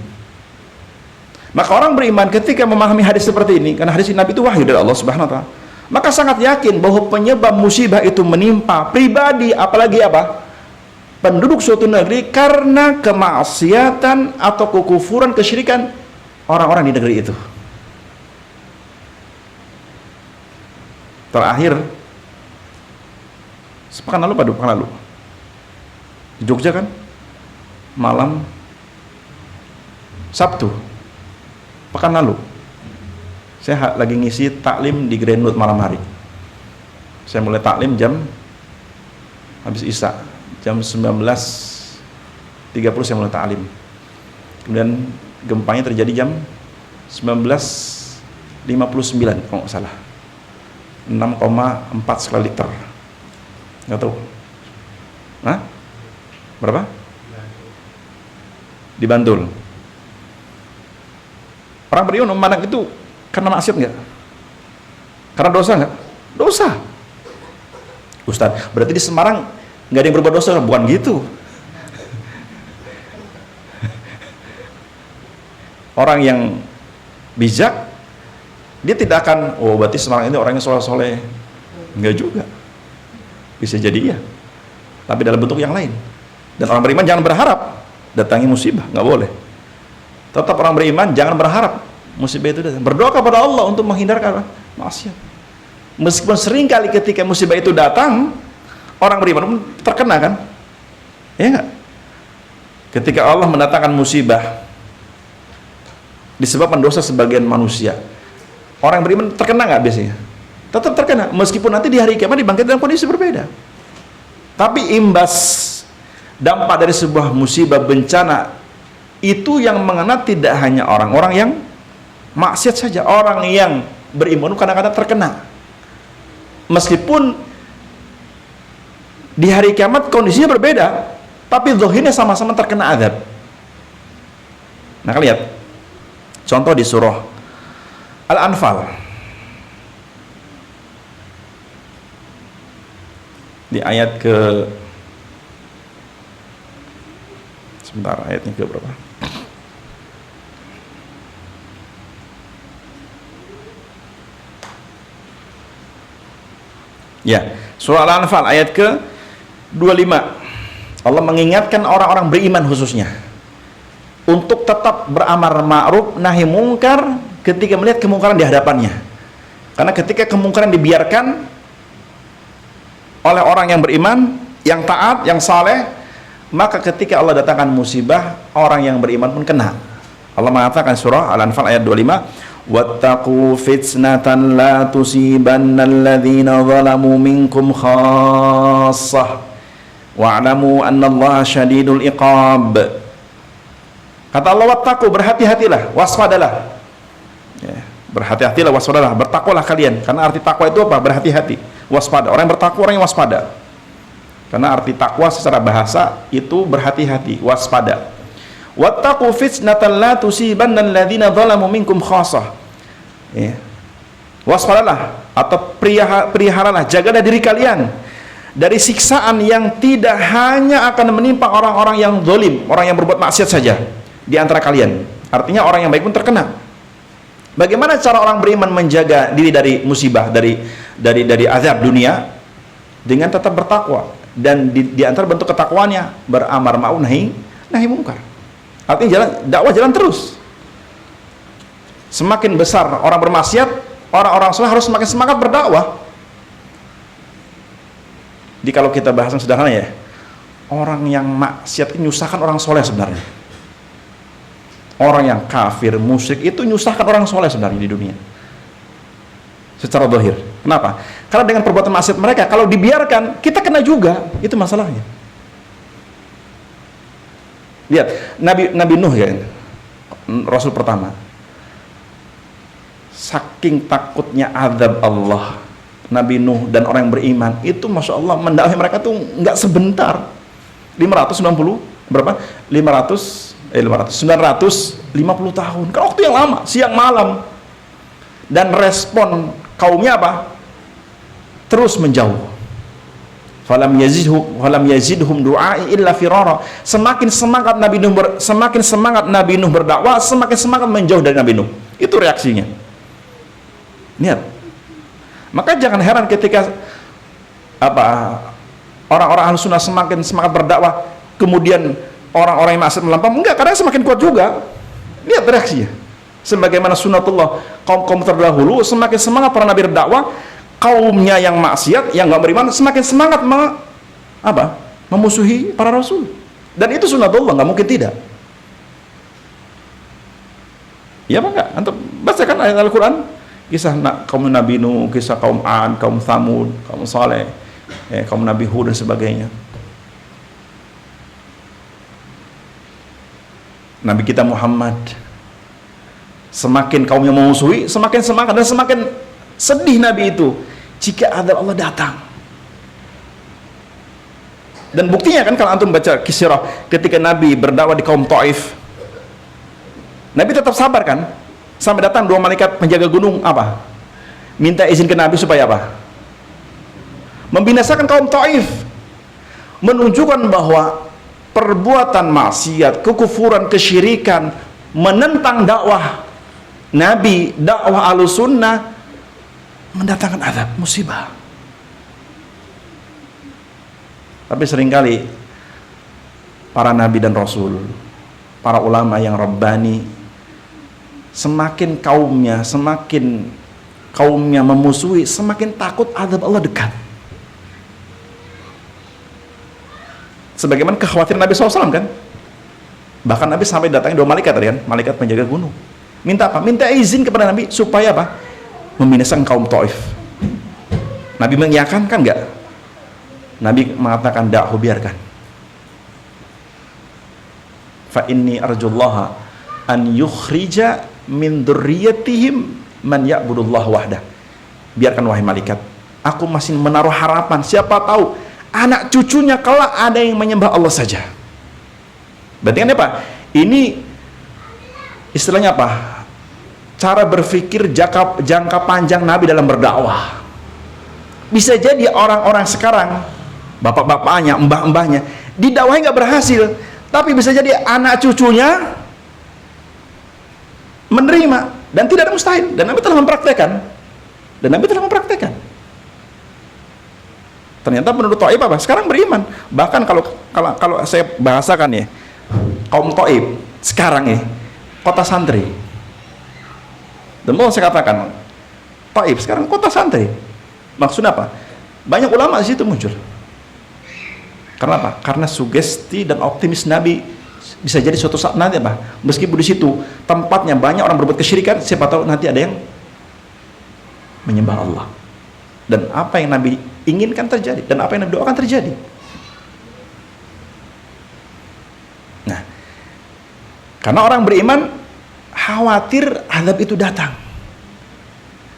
Maka orang beriman ketika memahami hadis seperti ini, karena hadis Nabi itu wahyu dari Allah Subhanahu wa taala, maka sangat yakin bahwa penyebab musibah itu menimpa pribadi, apalagi apa? Penduduk suatu negeri, karena kemaksiatan atau kekufuran, kesyirikan orang-orang di negeri itu. Terakhir, sepekan lalu, di Jogja kan, malam Sabtu, pekan lalu, saya lagi ngisi taklim di Greenwood malam hari. Saya mulai taklim jam habis Isya, jam 19.30 saya mulai taklim. Kemudian gempanya terjadi jam 19.59 kalau nggak salah, 6,4 skala Richter. Nggak tahu. Hah? Berapa? Di Bantul. Orang beriman memandang itu karena maksiat nggak? Karena dosa nggak? Dosa. Ustaz, berarti di Semarang nggak ada yang berbuat dosa? Bukan gitu. Orang yang bijak, dia tidak akan, oh berarti Semarang ini orangnya soleh-soleh. Nggak juga. Bisa jadi ya, tapi dalam bentuk yang lain. Dan orang beriman jangan berharap datangi musibah, nggak boleh. Tetap orang beriman jangan berharap musibah itu datang. Berdoa kepada Allah untuk menghindarkan maksiat. Meskipun sering kali ketika musibah itu datang, orang beriman pun terkena kan? Ya nggak? Ketika Allah mendatangkan musibah disebabkan dosa sebagian manusia, orang beriman terkena nggak biasanya? Tetap terkena, meskipun nanti di hari kiamat dibangkitkan dalam kondisi berbeda. Tapi imbas dampak dari sebuah musibah bencana itu yang mengena tidak hanya orang-orang yang maksiat saja, orang yang beriman kadang-kadang terkena. Meskipun di hari kiamat kondisinya berbeda, tapi zahirnya sama-sama terkena azab. Nah, lihat contoh di surah Al-Anfal. Di ayat ke, sebentar, ayatnya ke berapa? Ya, surah Al-Anfal ayat ke 25. Allah mengingatkan orang-orang beriman khususnya untuk tetap beramar ma'ruf nahi mungkar ketika melihat kemungkaran di hadapannya. Karena ketika kemungkaran dibiarkan oleh orang yang beriman, yang taat, yang saleh, maka ketika Allah datangkan musibah, orang yang beriman pun kena. Allah mengatakan surah Al-Anfal ayat 25, wattaqu fitnatan la tusibanna alladhina zalamu minkum khassah wa'lamu annallaha syadidul iqab. Kata Allah, wattaqu, berhati-hatilah, waspadalah. Ya, berhati-hatilah, waspadalah, bertakwalah kalian. Karena arti takwa itu apa? Berhati-hati, waspada. Orang yang bertakwa orang yang waspada. Karena arti takwa secara bahasa itu berhati-hati, waspada. Wattaqu fitnatan la tusibanna alladhina zalamu minkum khassah. Ya. Waspadalah atau peliharalah, jagalah diri kalian dari siksaan yang tidak hanya akan menimpa orang-orang yang zalim, orang yang berbuat maksiat saja di antara kalian. Artinya orang yang baik pun terkena. Bagaimana cara orang beriman menjaga diri dari musibah, dari azab dunia? Dengan tetap bertakwa. Dan di antara bentuk ketakwaannya beramar ma'ruf nahi mungkar. Artinya dakwah jalan terus. Semakin besar orang bermaksiat, orang-orang soleh harus semakin semangat berdakwah. Jadi kalau kita bahas yang sederhana ya, orang yang maksiat itu nyusahkan orang soleh sebenarnya. Orang yang kafir, musyrik itu nyusahkan orang soleh sebenarnya di dunia. Secara zahir. Kenapa? Karena dengan perbuatan maksiat mereka, kalau dibiarkan, kita kena juga. Itu masalahnya. Lihat, Nabi Nuh ya, Rasul pertama. Saking takutnya azab Allah, Nabi Nuh dan orang yang beriman itu Masya Allah mendakwahi mereka tuh nggak sebentar. 590 berapa? 950 tahun. Kan waktu yang lama, siang malam. Dan respon kaumnya apa? Terus menjauh. falam yazidhum du'ai illa firara. Semakin semangat Nabi Nuh berdakwah, semakin semangat menjauh dari Nabi Nuh. Itu reaksinya. Lihat. Maka jangan heran ketika orang-orang Ahlussunnah semakin semangat berdakwah, kemudian orang-orang yang maksiat melampau, enggak, kadang semakin kuat juga. Lihat reaksinya. Sebagaimana sunnatullah, kaum terdahulu semakin semangat para nabi berdakwah, kaumnya yang maksiat, yang nggak beriman, semakin semangat memusuhi para rasul. Dan itu sunnatullah, nggak mungkin tidak. Ya apa enggak? Antum bacakan ayat Al-Quran, kisah kaum Nabi Nuh, kisah kaum Ad, kaum Thamud, kaum Saleh, kaum Nabi Hud dan sebagainya. Nabi kita Muhammad, semakin kaumnya memusuhi, semakin semangat dan semakin sedih Nabi itu jika azab Allah datang. Dan buktinya kan kalau antum baca kisah ketika Nabi berdakwah di kaum Taif, Nabi tetap sabar kan, sampai datang dua malaikat penjaga gunung minta izin ke Nabi supaya membinasakan kaum Taif, menunjukkan bahwa perbuatan maksiat, kekufuran, kesyirikan, menentang dakwah Nabi, dakwah Ahlussunnah, mendatangkan azab, musibah. Tapi seringkali para nabi dan rasul, para ulama yang rabbani, semakin kaumnya memusuhi, semakin takut azab Allah dekat. Sebagaimana kekhawatiran Nabi SAW kan, bahkan Nabi sampai datangi dua malaikat kan, malaikat penjaga gunung, minta minta izin kepada Nabi supaya membinasakan kaum Taif. Nabi mengiyakan kan enggak? Nabi mengatakan da'hu, biarkan. Fa inni arjullaha an yukhrija min dzurriyyatihim man ya'budullah wahdah. Biarkan wahai malaikat, aku masih menaruh harapan, siapa tahu anak cucunya kelak ada yang menyembah Allah saja. Berarti kan ini istilahnya cara berpikir jangka panjang Nabi dalam berdakwah. Bisa jadi orang-orang sekarang, bapak-bapaknya, mbah-mbahnya, didakwahi nggak berhasil, tapi bisa jadi anak cucunya menerima, dan tidak ada mustahil. Dan Nabi telah mempraktekkan. Ternyata penduduk Taif sekarang beriman. Bahkan kalau saya bahasakan ya, kaum Taif sekarang kota santri. Dan mau saya katakan, Taif sekarang kota santri. Maksudnya banyak ulama di situ muncul. Karena karena sugesti dan optimis Nabi, bisa jadi suatu saat nanti meskipun di situ tempatnya banyak orang berbuat kesyirikan, siapa tahu nanti ada yang menyembah Allah. Dan apa yang Nabi inginkan terjadi, dan apa yang Nabi doakan terjadi. Nah, karena orang beriman khawatir azab itu datang,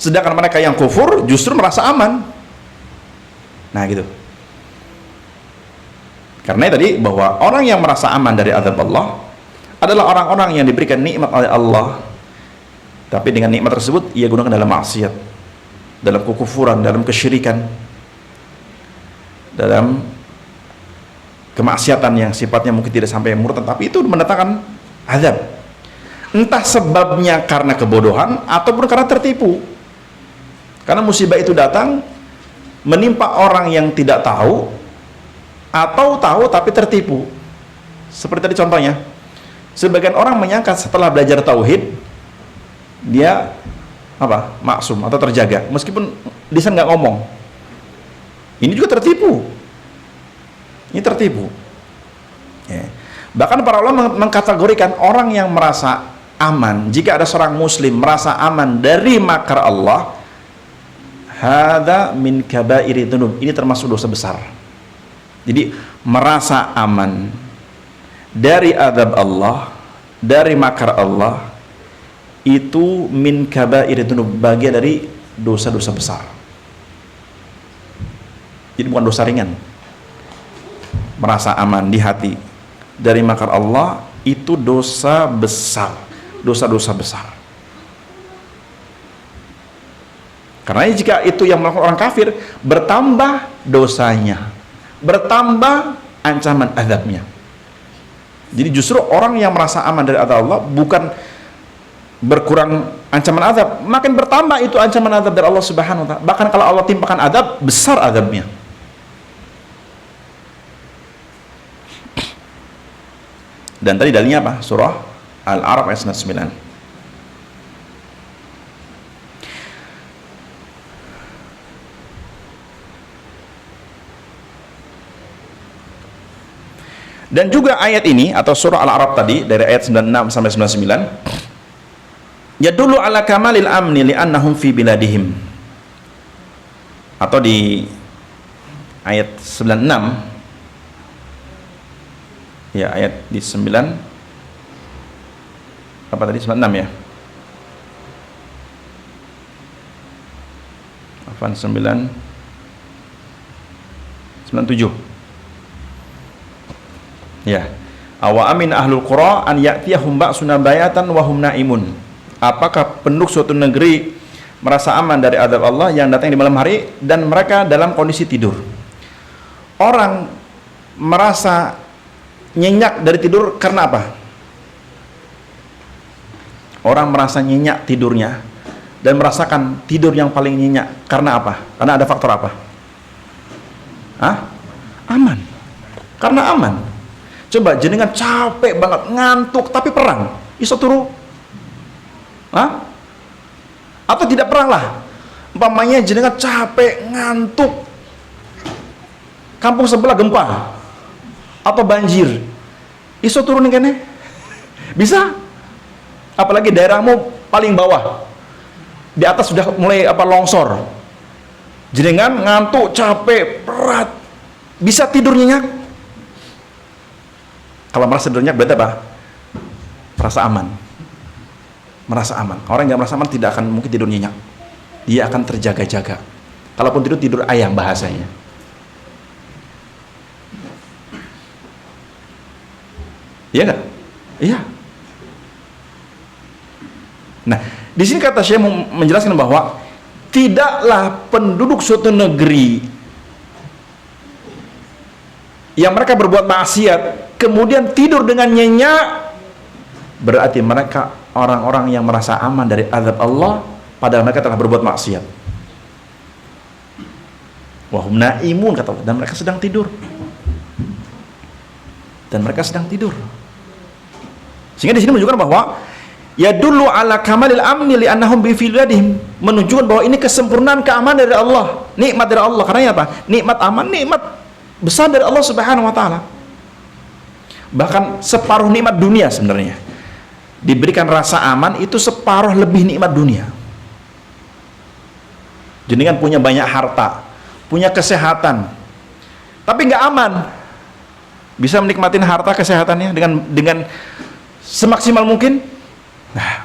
sedangkan mereka yang kufur justru merasa aman. Nah gitu. Karena tadi bahwa orang yang merasa aman dari azab Allah adalah orang-orang yang diberikan nikmat oleh Allah, tapi dengan nikmat tersebut ia gunakan dalam maksiat, dalam kekufuran, dalam kesyirikan, dalam kemaksiatan yang sifatnya mungkin tidak sampai murtad, tapi itu mendatangkan azab. Entah sebabnya karena kebodohan ataupun karena tertipu. Karena musibah itu datang menimpa orang yang tidak tahu, atau tahu tapi tertipu. Seperti tadi contohnya, sebagian orang menyangka setelah belajar tauhid dia maksum atau terjaga, meskipun lisan nggak ngomong. Ini juga tertipu. Ini tertipu. Ya. Bahkan para ulama mengkategorikan orang yang merasa aman, jika ada seorang muslim merasa aman dari makar Allah, hadza min kabairi dzunub, ini termasuk dosa besar. Jadi merasa aman dari azab Allah, dari makar Allah, itu min kabairi dzunub, bagian dari dosa-dosa besar. Jadi bukan dosa ringan. Merasa aman di hati dari makar Allah itu dosa besar, dosa-dosa besar. Karena jika itu yang melakukan orang kafir, bertambah dosanya. bertambah ancaman azabnya. Jadi justru orang yang merasa aman dari azab Allah bukan berkurang ancaman azab, makin bertambah itu ancaman azab dari Allah Subhanahu wa taala. Bahkan kalau Allah timpakan azab, besar azabnya. Dan tadi dalilnya apa? Surah Al-A'raf ayat 9. Dan juga ayat ini atau surah Al-A'raf tadi dari ayat 96 sampai 99 ya dulu ala kamalil amni li'annahum fi biladihim, atau di ayat 96 ya, ayat di 9 apa tadi, 96 ya, afan 97 ya, awa amin ahlul qura an ya'tiyahum ba'suna bayatan wa hum naimun. Apakah penduduk suatu negeri merasa aman dari azab Allah yang datang di malam hari dan mereka dalam kondisi tidur? Orang merasa nyenyak dari tidur karena apa? Orang merasa nyenyak tidurnya dan merasakan tidur yang paling nyenyak karena apa? Karena ada faktor apa? Aman. Karena aman. Coba jenengan capek banget, ngantuk, tapi perang, iso turu? Atau tidak perang lah. Umpamanya jenengan capek, ngantuk, kampung sebelah gempa atau banjir, iso turunin kene? Bisa? Apalagi daerahmu paling bawah, di atas sudah mulai longsor. Jenengan ngantuk, capek, berat, bisa tidur nyenyak? Kalau merasa tidur nyenyak berarti apa? Merasa aman. Merasa aman. Orang yang merasa aman tidak akan mungkin tidur nyenyak. Dia akan terjaga-jaga. Kalaupun tidur ayam bahasanya. Iya nggak? Iya. Nah, di sini kata Syekh menjelaskan bahwa tidaklah penduduk suatu negeri yang mereka berbuat maksiat kemudian tidur dengan nyenyak, berarti mereka orang-orang yang merasa aman dari azab Allah padahal mereka telah berbuat maksiat. Wahum naimun, kata Allah, dan mereka sedang tidur. Dan mereka sedang tidur. Sehingga di sini menunjukkan bahwa ya dulu ala kamalil amni li'annahum bi filadihim, menunjukkan bahwa ini kesempurnaan keamanan dari Allah, nikmat dari Allah. Karena apa? Nikmat aman, nikmat besar dari Allah Subhanahu wa taala. Bahkan separuh nikmat dunia sebenarnya diberikan rasa aman, itu separuh lebih nikmat dunia. Jenengan punya banyak harta, punya kesehatan, tapi nggak aman. Bisa menikmatin harta kesehatannya dengan semaksimal mungkin? Nah,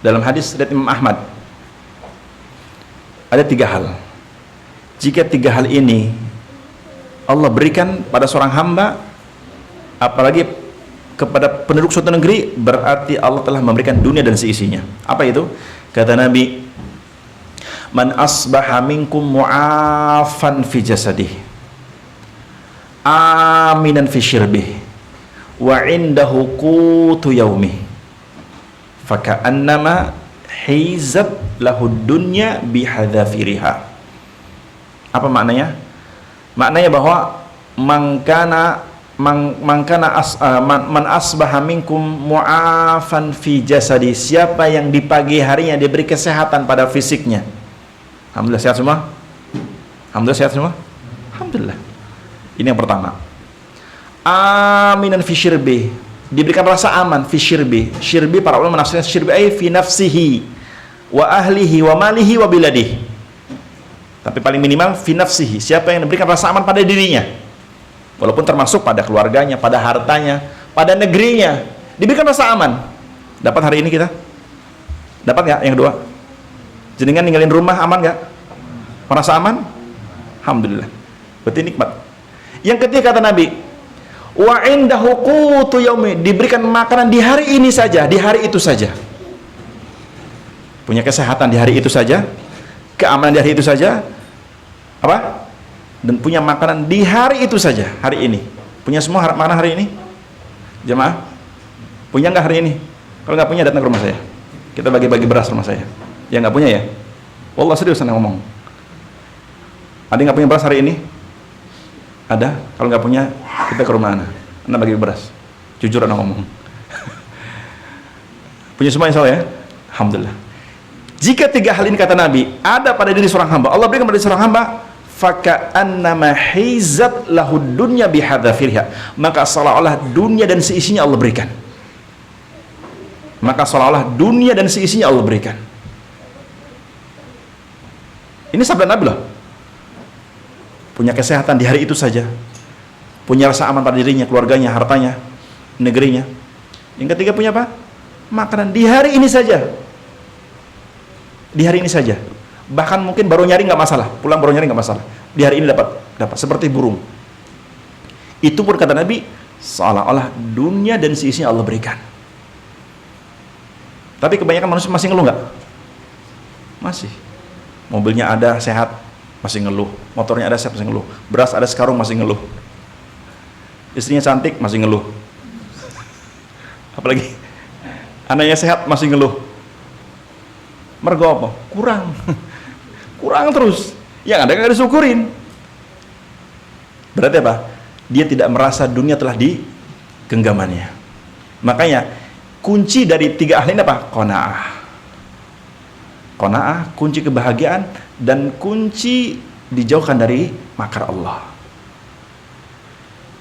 dalam hadis dari Imam Ahmad ada 3 hal. Jika 3 hal ini Allah berikan pada seorang hamba, apalagi kepada penduduk suatu negeri, berarti Allah telah memberikan dunia dan seisinya. Apa itu? Kata Nabi, man asbaha minkum mu'afan fi jasadih, aminan fi syirbih, wa indahu qutu yaumih, faka'annama hizat lahud dunya bihadzafiriha. Apa maknanya? Maknanya bahwa man asbaha minkum mu'afan fi jasadi, siapa yang di pagi harinya diberi kesehatan pada fisiknya. Alhamdulillah sehat semua? Alhamdulillah sehat semua? Alhamdulillah. Ini yang pertama. Aminan fi syirbi, diberikan rasa aman fi syirbi. Syirbi para ulama menafsirkan syirbi ay fi nafsihi wa ahlihi wa malihi wa biladihi. Tapi paling minimal fi nafsihi, siapa yang diberikan rasa aman pada dirinya, walaupun termasuk pada keluarganya, pada hartanya, pada negerinya, diberikan rasa aman. Dapat hari ini kita? Dapat nggak yang kedua? Jenengan ninggalin rumah aman nggak? Merasa aman? Alhamdulillah. Berarti nikmat. Yang ketiga kata Nabi, wa indahu qutu yaumi, diberikan makanan di hari ini saja, di hari itu saja. Punya kesehatan di hari itu saja, keamanan di hari itu saja, apa? Dan punya makanan di hari itu saja, hari ini. Punya semua makanan hari ini? Jemaah? Punya nggak hari ini? Kalau nggak punya datang ke rumah saya. Kita bagi-bagi beras rumah saya. Ya nggak punya ya? Wallah serius saya ngomong. Ada yang nggak punya beras hari ini? Ada? Kalau nggak punya, kita ke rumah Anda bagi beras. Jujur Anda ngomong. Punya semua insya Allah ya? Alhamdulillah. Jika 3 hal ini kata Nabi ada pada diri seorang hamba, Allah berikan pada diri seorang hamba, faka'annama hizat lahud dunya bihadzafirha, maka seolah-olah dunia dan seisinya Allah berikan. Maka seolah-olah dunia dan seisinya Allah berikan. Ini sabda Nabi loh. Punya kesehatan di hari itu saja, punya rasa aman pada dirinya, keluarganya, hartanya, negerinya. Yang ketiga punya apa? Makanan di hari ini saja. Di hari ini saja. Bahkan mungkin baru nyari nggak masalah, pulang baru nyari nggak masalah. Di hari ini dapat seperti burung. Itu pun kata Nabi, seolah-olah dunia dan seisinya Allah berikan. Tapi kebanyakan manusia masih ngeluh nggak? Masih. Mobilnya ada sehat, masih ngeluh. Motornya ada sehat, masih ngeluh. Beras ada sekarung, masih ngeluh. Istrinya cantik, masih ngeluh. Apalagi anaknya sehat, masih ngeluh. Mergo apa? Kurang. Kurang terus. Yang ada nggak disyukurin. Berarti apa? Dia tidak merasa dunia telah di genggamannya. Makanya kunci dari 3 hal ini apa? Qanaah. Qanaah, kunci kebahagiaan dan kunci dijauhkan dari makar Allah.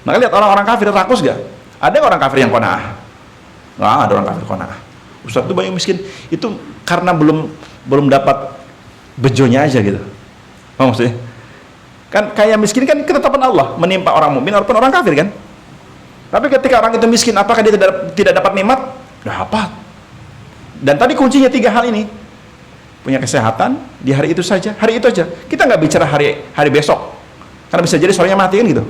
Maka lihat orang-orang kafir rakus gak? Ada orang kafir yang qanaah? Nggak ada orang kafir qanaah. Ustaz itu banyak miskin itu karena belum dapat bejonya aja gitu. Paham maksudnya? Kan kayak miskin kan ketetapan Allah menimpa orang mukmin walaupun orang kafir kan. Tapi ketika orang itu miskin, apakah dia tidak dapat nikmat? Dapat. Dan tadi kuncinya 3 hal ini. Punya kesehatan di hari itu saja, hari itu aja. Kita nggak bicara hari besok. Karena bisa jadi sorenya mati kan gitu.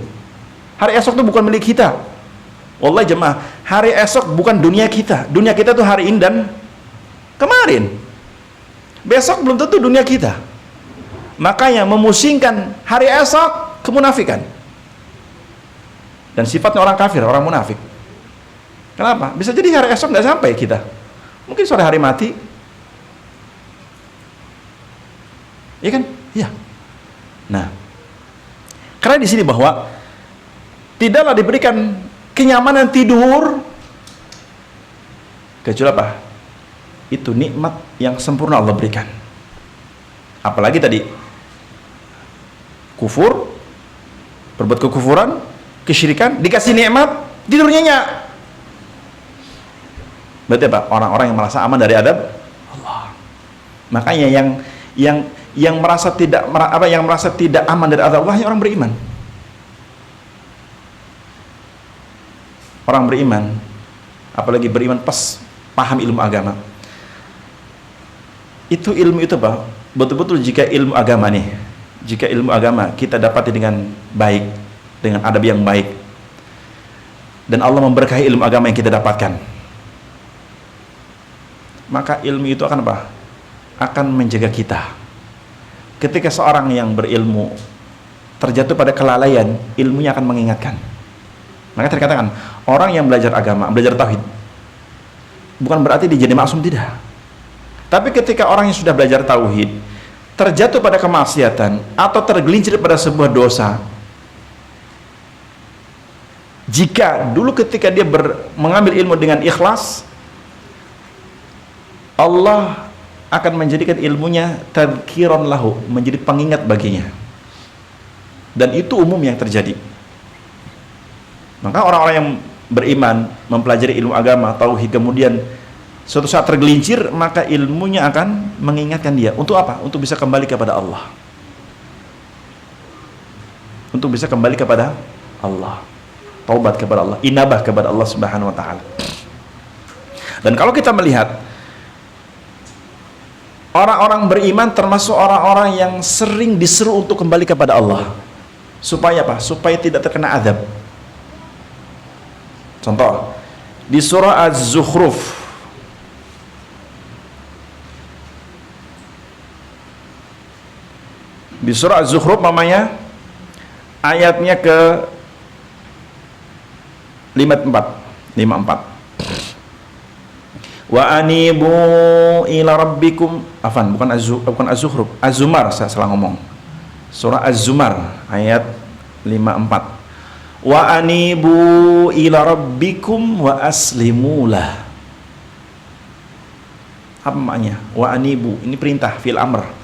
Hari esok itu bukan milik kita. Wallahi jemaah, hari esok bukan dunia kita. Dunia kita tuh hari ini dan kemarin. Besok belum tentu dunia kita. Makanya memusingkan hari esok kemunafikan. Dan sifatnya orang kafir, orang munafik. Kenapa? Bisa jadi hari esok nggak sampai kita. Mungkin sore hari mati. Iya kan? Iya. Nah, karena di sini bahwa tidaklah diberikan kenyamanan tidur kecuali apa? Itu nikmat yang sempurna Allah berikan. Apalagi tadi kufur, berbuat kekufuran, kesyirikan, dikasih nikmat, tidur nyenyak. Berarti apa? Orang-orang yang merasa aman dari adab Allah. Makanya yang merasa tidak aman dari adab Allah hanya orang beriman. Orang beriman, apalagi beriman pas paham ilmu agama. Itu ilmu itu apa? Betul-betul jika ilmu agama nih, jika ilmu agama kita dapati dengan baik, dengan adab yang baik, dan Allah memberkahi ilmu agama yang kita dapatkan, maka ilmu itu akan apa? Akan menjaga kita. Ketika seorang yang berilmu terjatuh pada kelalaian, ilmunya akan mengingatkan. Maka terkatakan orang yang belajar agama, belajar tauhid, bukan berarti dia jadi maksum, tidak. Tapi ketika orang yang sudah belajar tauhid terjatuh pada kemaksiatan atau tergelincir pada sebuah dosa, jika dulu ketika dia mengambil ilmu dengan ikhlas, Allah akan menjadikan ilmunya tadhkiran lahu, menjadi pengingat baginya. Dan itu umum yang terjadi. Maka orang-orang yang beriman, mempelajari ilmu agama, tauhid, kemudian suatu saat tergelincir, maka ilmunya akan mengingatkan dia. Untuk apa? Untuk bisa kembali kepada Allah. Untuk bisa kembali kepada Allah. Taubat kepada Allah, inabah kepada Allah Subhanahu wa taala. Dan kalau kita melihat orang-orang beriman termasuk orang-orang yang sering diseru untuk kembali kepada Allah. Supaya apa? Supaya tidak terkena azab. Contoh, di surah Az-Zukhruf Di surah Az-Zukhruf mamanya ayatnya ke 54. Wa anibu ila rabbikum, bukan Az-Zukhruf, Az-Zumar, saya salah ngomong. Surah Az-Zumar ayat 54. Wa anibu ila rabbikum wa aslimulah. Apa maknanya? Wa anibu, ini perintah fil amr.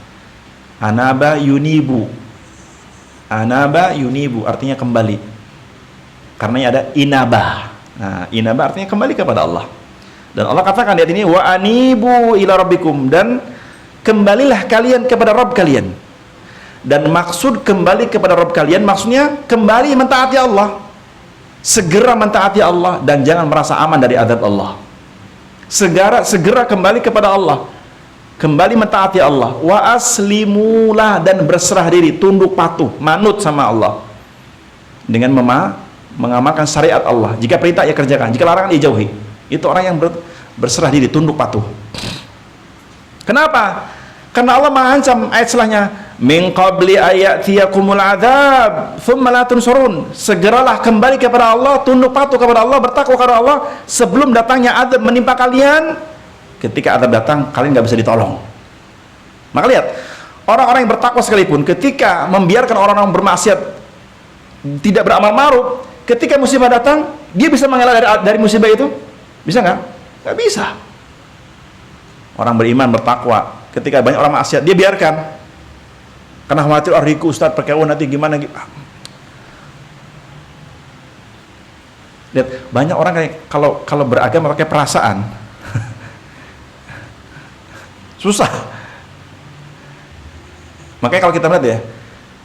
Anaba yunibu. Anaba yunibu artinya kembali. Karena ada inabah. Nah, inabah artinya kembali kepada Allah. Dan Allah katakan di ayat ini, wa anibu ila rabbikum, dan kembalilah kalian kepada Rabb kalian. Dan maksud kembali kepada Rabb kalian maksudnya kembali mentaati Allah. Segera mentaati Allah dan jangan merasa aman dari azab Allah. Segera kembali kepada Allah. Kembali mentaati Allah. Wa aslimulah, dan berserah diri, tunduk patuh, manut sama Allah. Dengan mengamalkan syariat Allah. Jika perintah ia kerjakan, jika larangan ia jauhi. Itu orang yang berserah diri, tunduk patuh. Kenapa? Karena Allah mengancam ayat setelahnya, min qabli ayatiyakumul adzab thumma la tunsurun. Segeralah kembali kepada Allah, tunduk patuh kepada Allah, bertakwa kepada Allah sebelum datangnya azab menimpa kalian. Ketika azab datang, kalian nggak bisa ditolong. Maka lihat, orang-orang yang bertakwa sekalipun ketika membiarkan orang-orang bermaksiat, tidak beramal ma'ruf, ketika musibah datang, dia bisa mengelak dari musibah itu? Bisa nggak? Nggak bisa. Orang beriman, bertakwa, ketika banyak orang maksiat, dia biarkan. Karena khawatir, riku Ustaz, pakai nanti gimana gitu. Lihat, banyak orang kayak kalau beragama pakai perasaan. Susah. Makanya kalau kita melihat ya,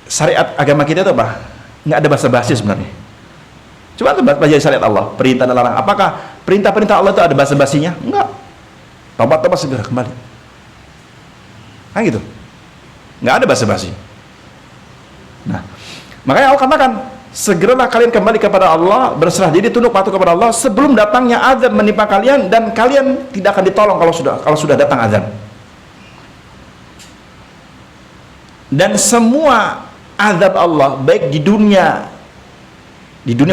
syariat agama kita itu apa? Nggak ada basa-basi sebenarnya. Coba baca syariat Allah, perintah dan larangan. Apakah perintah-perintah Allah itu ada basa-basinya? Enggak. Tobat segera kembali. Kan gitu. Nggak ada basa-basi. Nah, makanya Allah katakan, segeralah kalian kembali kepada Allah, berserah diri, tunduk patuh kepada Allah sebelum datangnya azab menimpa kalian, dan kalian tidak akan ditolong kalau sudah datang azab. Dan semua azab Allah, baik di dunia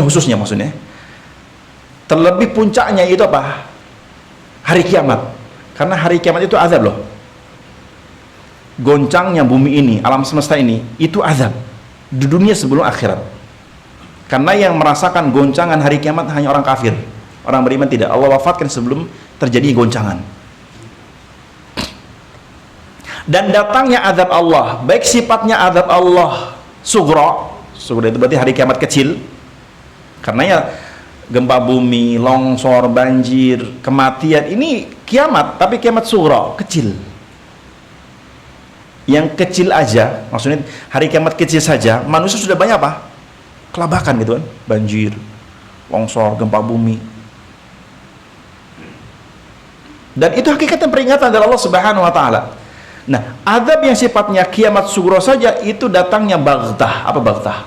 khususnya maksudnya, terlebih puncaknya itu apa? Hari kiamat. Karena hari kiamat itu azab loh. Goncangnya bumi ini, alam semesta ini, itu azab di dunia sebelum akhirat. Karena yang merasakan goncangan hari kiamat hanya orang kafir. Orang beriman tidak. Allah wafatkan sebelum terjadi goncangan. Dan datangnya azab Allah, baik sifatnya azab Allah sughra itu berarti hari kiamat kecil, karena ya gempa bumi, longsor, banjir, kematian, ini kiamat, tapi kiamat sughra, kecil. Yang kecil aja, maksudnya hari kiamat kecil saja, manusia sudah banyak apa? Kelabakan gitu kan, banjir, longsor, gempa bumi. Dan itu hakikatnya peringatan dari Allah Subhanahu wa taala. Nah, azab yang sifatnya kiamat sughra saja itu datangnya baghtah. Apa baghtah?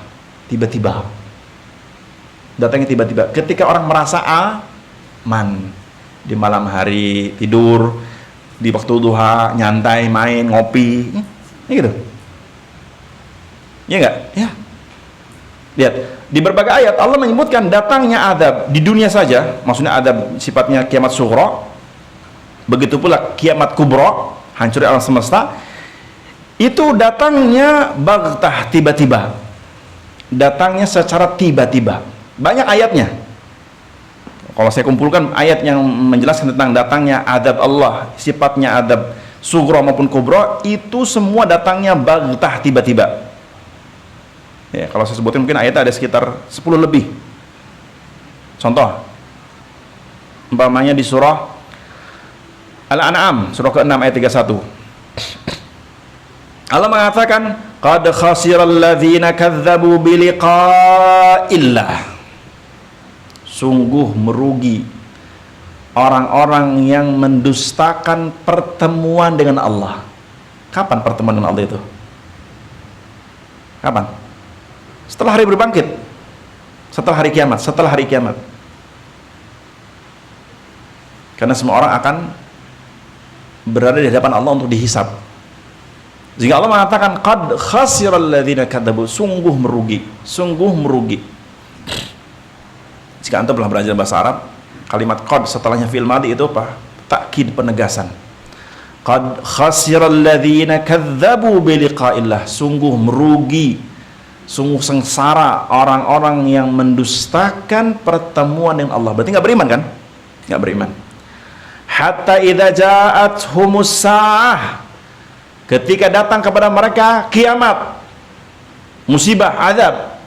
Tiba-tiba. Datangnya tiba-tiba. Ketika orang merasa aman di malam hari, tidur, di waktu duha, nyantai, main, ngopi, ya gitu. Ya enggak? Ya. Lihat, di berbagai ayat Allah menyebutkan datangnya azab di dunia saja, maksudnya azab sifatnya kiamat sughra. Begitu pula kiamat kubra, hancur alam semesta, itu datangnya baghtah, tiba-tiba. Datangnya secara tiba-tiba. Banyak ayatnya. Kalau saya kumpulkan ayat yang menjelaskan tentang datangnya azab Allah, sifatnya azab sughra maupun kubra, itu semua datangnya baghtah, tiba-tiba. Ya, kalau saya sebutin mungkin ayat ada sekitar 10 lebih. Contoh, umpamanya di surah Al-An'am, surah ke-6 ayat 31. Allah mengatakan, qad khasiral ladzina kadzdzabu biliqa'illah. Sungguh merugi orang-orang yang mendustakan pertemuan dengan Allah. Kapan pertemuan dengan Allah itu? Kapan? Setelah hari berbangkit. Setelah hari kiamat, setelah hari kiamat. Karena semua orang akan berada di hadapan Allah untuk dihisab. Sehingga Allah mengatakan qad khasiral ladzina kadzabu, sungguh merugi, sungguh merugi. Jika antum telah belajar bahasa Arab, kalimat qad setelahnya fi'il madhi itu apa? Takkid, penegasan. Qad khasiral ladzina kadzabu bi liqa'illah, sungguh merugi, sungguh sengsara orang-orang yang mendustakan pertemuan dengan Allah. Berarti nggak beriman kan? Nggak beriman. Hatta idza ja'athumus sa'ah, ketika datang kepada mereka kiamat, musibah, azab,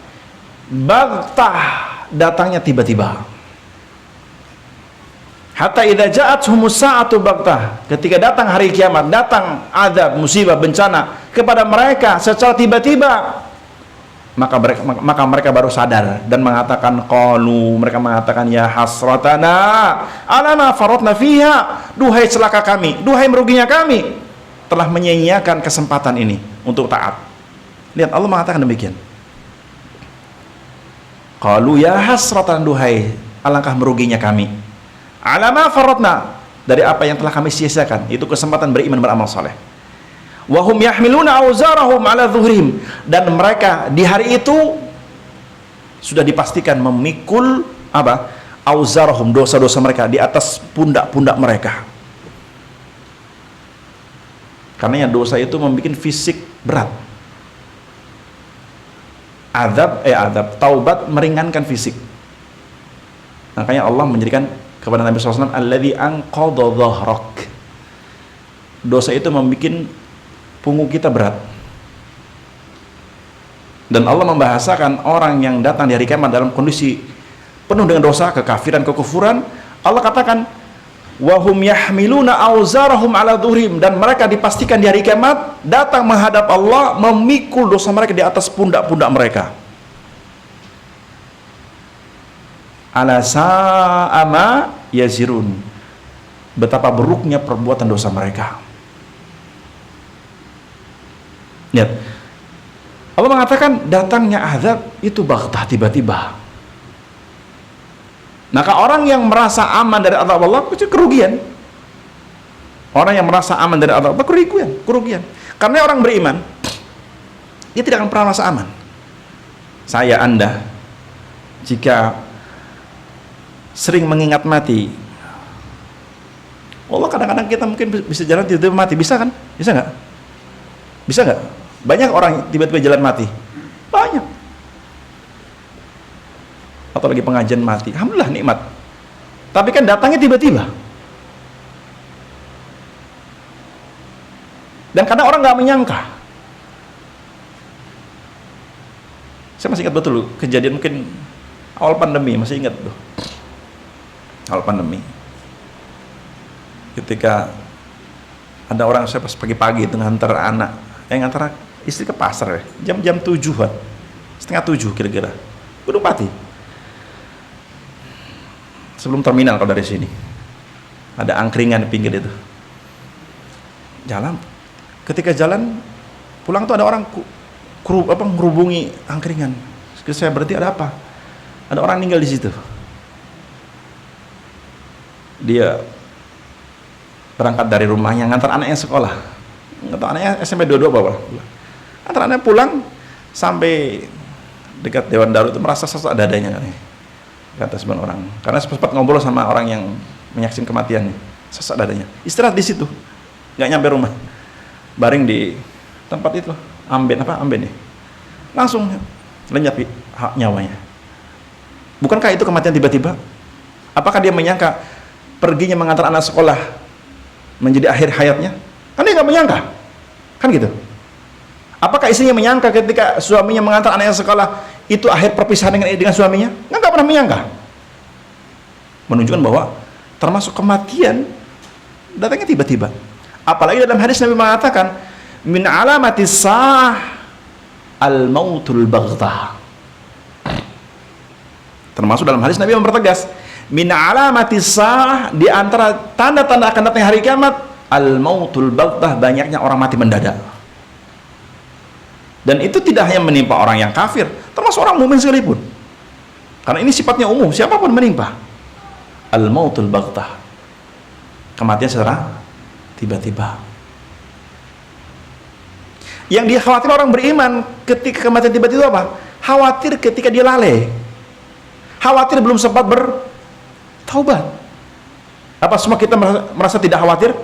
baghtah, datangnya tiba-tiba. Hatta idza ja'athumus sa'atu baghtah, ketika datang hari kiamat, datang azab, musibah, bencana kepada mereka secara tiba-tiba, maka mereka baru sadar dan mengatakan qalu, mereka mengatakan ya hasratana alama faratna fiha, duhai celaka kami, duhai meruginya kami, telah menyia-nyiakan kesempatan ini untuk taat. Lihat, Allah mengatakan demikian. Qalu ya hasratan, duhai alangkah meruginya kami, alama faratna, dari apa yang telah kami sia-siakan, itu kesempatan beriman, beramal saleh. Wahum yahmiluna auzarahum ala zuhrihim, dan mereka di hari itu sudah dipastikan memikul apa? Auzarahum, dosa-dosa mereka di atas pundak-pundak mereka. Karena dosa itu membuat fisik berat. Taubat meringankan fisik. Makanya Allah menjadikan kepada Nabi SAW alladzi anqadha dhahrak. Dosa itu membuat punggung kita berat. Dan Allah membahasakan orang yang datang di hari kiamat dalam kondisi penuh dengan dosa, kekafiran, kekufuran. Allah katakan wahum yahmiluna auzarahum ala dhuhrim, dan mereka dipastikan di hari kiamat datang menghadap Allah memikul dosa mereka di atas pundak-pundak mereka. Ala sa'ama yazirun, betapa buruknya perbuatan dosa mereka. Lihat, Allah mengatakan datangnya azab itu baghtah, tiba-tiba. Maka orang yang merasa aman dari azab Allah itu kerugian. Orang yang merasa aman dari azab Allah kerugian. Karena orang beriman, dia tidak akan pernah merasa aman. Saya, Anda, jika sering mengingat mati, Allah, kadang-kadang kita mungkin bisa jalan tiba-tiba mati, bisa kan? Bisa nggak? Bisa nggak? Banyak orang tiba-tiba jalan mati, banyak. Atau lagi pengajian mati, alhamdulillah nikmat. Tapi kan datangnya tiba-tiba. Dan kadang orang nggak menyangka. Saya masih ingat betul kejadian mungkin awal pandemi, masih ingat tuh. Awal pandemi. Ketika ada orang, saya pas pagi-pagi itu ngantar anak, ngantar istri ke pasar ya, jam 7-an, setengah 7 kira-kira, Gunung Pati. Sebelum terminal kalau dari sini, ada angkringan di pinggir itu. Jalan, ketika jalan pulang tuh ada orang ngerubungi angkringan. Saya berarti ada apa? Ada orang meninggal di situ. Dia berangkat dari rumahnya ngantar anaknya sekolah, ngantar anaknya SMP 22 bapak. Antar anaknya pulang sampai dekat Dewan Daru itu merasa sesak dadanya kata sebagian orang, karena sempat ngobrol sama orang yang menyaksikan kematiannya, sesak dadanya, istirahat di situ, nggak nyampe rumah, baring di tempat itu, amben ya, langsung lenyap nyawanya. Bukankah itu kematian tiba-tiba? Apakah dia menyangka perginya mengantar anak sekolah menjadi akhir hayatnya? Kan dia nggak menyangka, kan gitu. Apakah istrinya menyangka ketika suaminya mengantar anaknya sekolah itu akhir perpisahan dengan suaminya? Nggak pernah menyangka. Menunjukkan bahwa termasuk kematian datangnya tiba-tiba. Apalagi dalam hadis Nabi mengatakan min alamati sah al mautul baghtah. Termasuk dalam hadis Nabi mempertegas min alamati sah, di antara tanda-tanda akan datang hari kiamat al mautul baghtah, banyaknya orang mati mendadak. Dan itu tidak hanya menimpa orang yang kafir, termasuk orang mukmin sekalipun. Karena ini sifatnya umum, siapapun menimpa. Al-mautul baghtah, kematian secara tiba-tiba. Yang dikhawatir orang beriman ketika kematian tiba-tiba apa? Khawatir ketika dia lalai. Khawatir belum sempat bertaubat. Apa semua kita merasa tidak khawatir?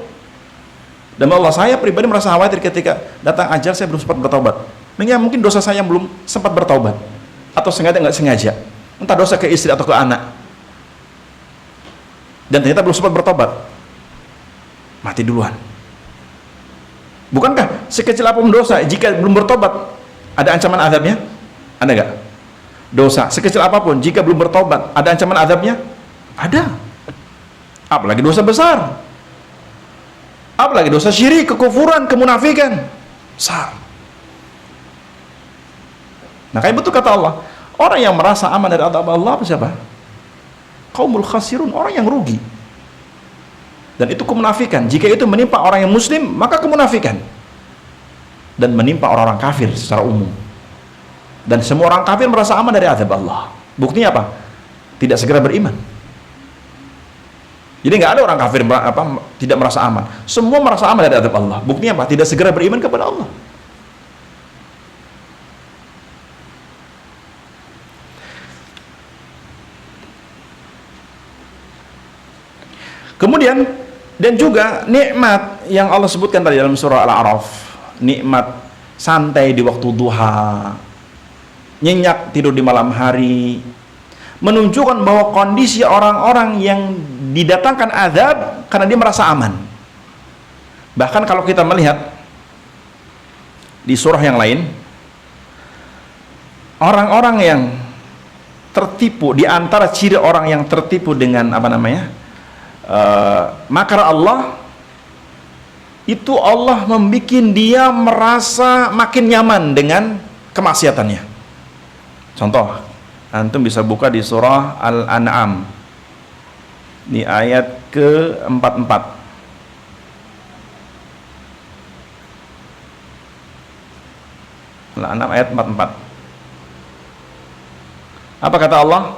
Dan Allah, saya pribadi merasa khawatir ketika datang ajal saya belum sempat bertaubat. Mungkin dosa saya yang belum sempat bertaubat, atau sengaja nggak sengaja, entah dosa ke istri atau ke anak, dan ternyata belum sempat bertobat, mati duluan. Bukankah sekecil apapun dosa, jika belum bertobat ada ancaman azabnya? Ada nggak? Dosa sekecil apapun jika belum bertobat ada ancaman azabnya? Ada. Apalagi dosa besar, apalagi dosa syirik, kekufuran, kemunafikan besar. Nah, kayak betul kata Allah, orang yang merasa aman dari azab Allah apa siapa? Qaumul khasirun, orang yang rugi. Dan itu kemunafikan. Jika itu menimpa orang yang muslim, maka kemunafikan. Dan menimpa orang-orang kafir secara umum. Dan semua orang kafir merasa aman dari azab Allah. Buktinya apa? Tidak segera beriman. Jadi nggak ada orang kafir tidak merasa aman. Semua merasa aman dari azab Allah. Buktinya apa? Tidak segera beriman kepada Allah. Kemudian, dan juga nikmat yang Allah sebutkan tadi dalam surah Al-A'raf, nikmat santai di waktu duha, nyenyak tidur di malam hari, menunjukkan bahwa kondisi orang-orang yang didatangkan azab karena dia merasa aman. Bahkan kalau kita melihat di surah yang lain, orang-orang yang tertipu, di antara ciri orang yang tertipu dengan makar Allah, itu Allah membuat dia merasa makin nyaman dengan kemaksiatannya. Contoh, antum bisa buka di surah Al-An'am di ayat ke-44. Al-An'am ayat 44. Apa kata Allah?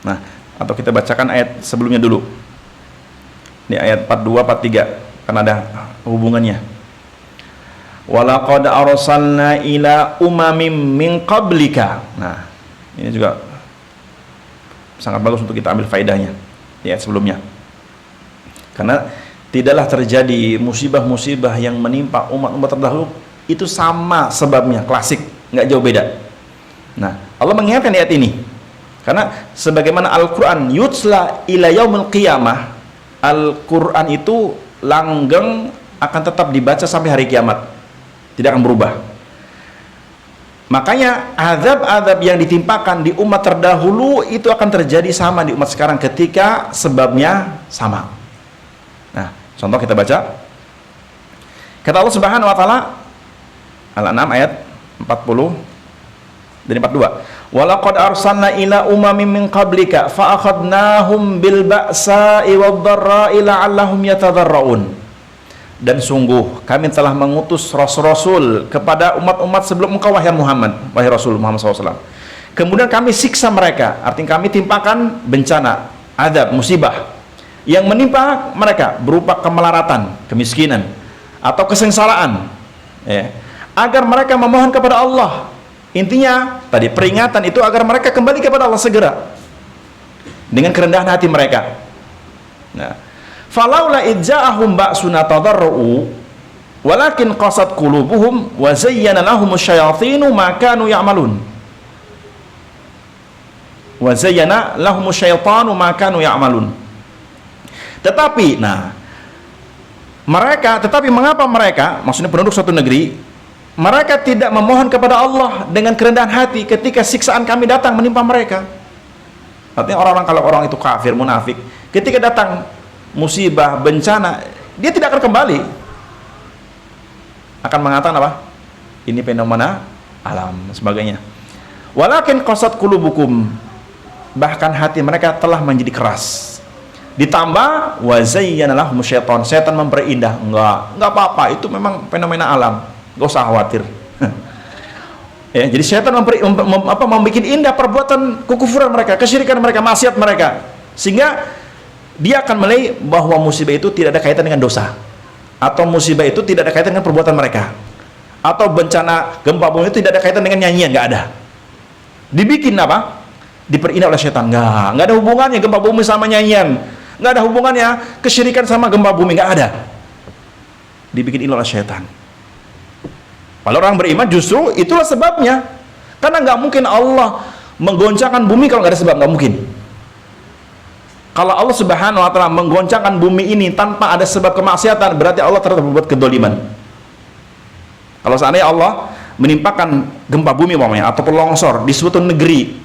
Nah, atau kita bacakan ayat sebelumnya dulu. Ini ayat 42 43 karena ada hubungannya. Walaqad arsalna ila umamim min qablika. Nah, ini juga sangat bagus untuk kita ambil faedahnya di ayat sebelumnya. Karena tidaklah terjadi musibah-musibah yang menimpa umat-umat terdahulu itu sama sebabnya, klasik, nggak jauh beda. Nah, Allah mengingatkan ayat ini. Karena sebagaimana Al-Quran yutsla ila yaumil qiyamah, Al-Quran itu langgeng akan tetap dibaca sampai hari kiamat, tidak akan berubah. Makanya azab-azab yang ditimpakan di umat terdahulu itu akan terjadi sama di umat sekarang ketika sebabnya sama. Nah, contoh kita baca, kata Allah Subhanahu wa taala, Al-An'am ayat 40 dan 42. Walaqad arsalna ila umamin min qablika fa akhadnahum bil ba'sa'i wad-dharra'i la'allahum yatadarraun. Dan sungguh kami telah mengutus rasul-rasul kepada umat-umat sebelum engkau wahai Muhammad, wahai Rasul Muhammad SAW. Kemudian kami siksa mereka, artinya kami timpakan bencana, azab, musibah yang menimpa mereka berupa kemelaratan, kemiskinan atau kesengsaraan, ya, agar mereka memohon kepada Allah. Intinya tadi peringatan itu agar mereka kembali kepada Allah segera dengan kerendahan hati mereka. Nah, falaula idza'ahum ba'suna tadarru walakin qasat qulubuhum wa zayyana lahumus syayatinu ma kanu ya'malun. Wa zayyana lahumus syaitanu ma kanu ya'malun. Tetapi mengapa mereka, maksudnya penduduk suatu negeri, mereka tidak memohon kepada Allah dengan kerendahan hati ketika siksaan kami datang menimpa mereka? Artinya orang-orang, kalau orang itu kafir, munafik, ketika datang musibah, bencana, dia tidak akan kembali, akan mengatakan apa? Ini fenomena alam dan sebagainya. Walakin qasat qulubukum, bahkan hati mereka telah menjadi keras. Ditambah wa zayyana lahumus syaitan, setan memperindah. Enggak apa-apa, itu memang fenomena alam, gak usah khawatir. Ya, jadi syaitan membuat indah perbuatan kekufuran mereka, kesyirikan mereka, maksiat mereka, sehingga dia akan menilai bahwa musibah itu tidak ada kaitan dengan dosa, atau musibah itu tidak ada kaitan dengan perbuatan mereka, atau bencana gempa bumi itu tidak ada kaitan dengan nyanyian, nggak ada. Dibikin apa? Diperindah oleh setan. Nggak ada hubungannya gempa bumi sama nyanyian, nggak ada hubungannya kesyirikan sama gempa bumi, nggak ada. Dibikin ilah oleh setan. Kalau orang beriman justru itulah sebabnya, karena nggak mungkin Allah menggoncangkan bumi kalau nggak ada sebab, nggak mungkin. Kalau Allah Subhanahu wa ta'ala menggoncangkan bumi ini tanpa ada sebab kemaksiatan, berarti Allah telah berbuat kedoliman. Kalau seandainya Allah menimpakan gempa bumi atau longsor di suatu negeri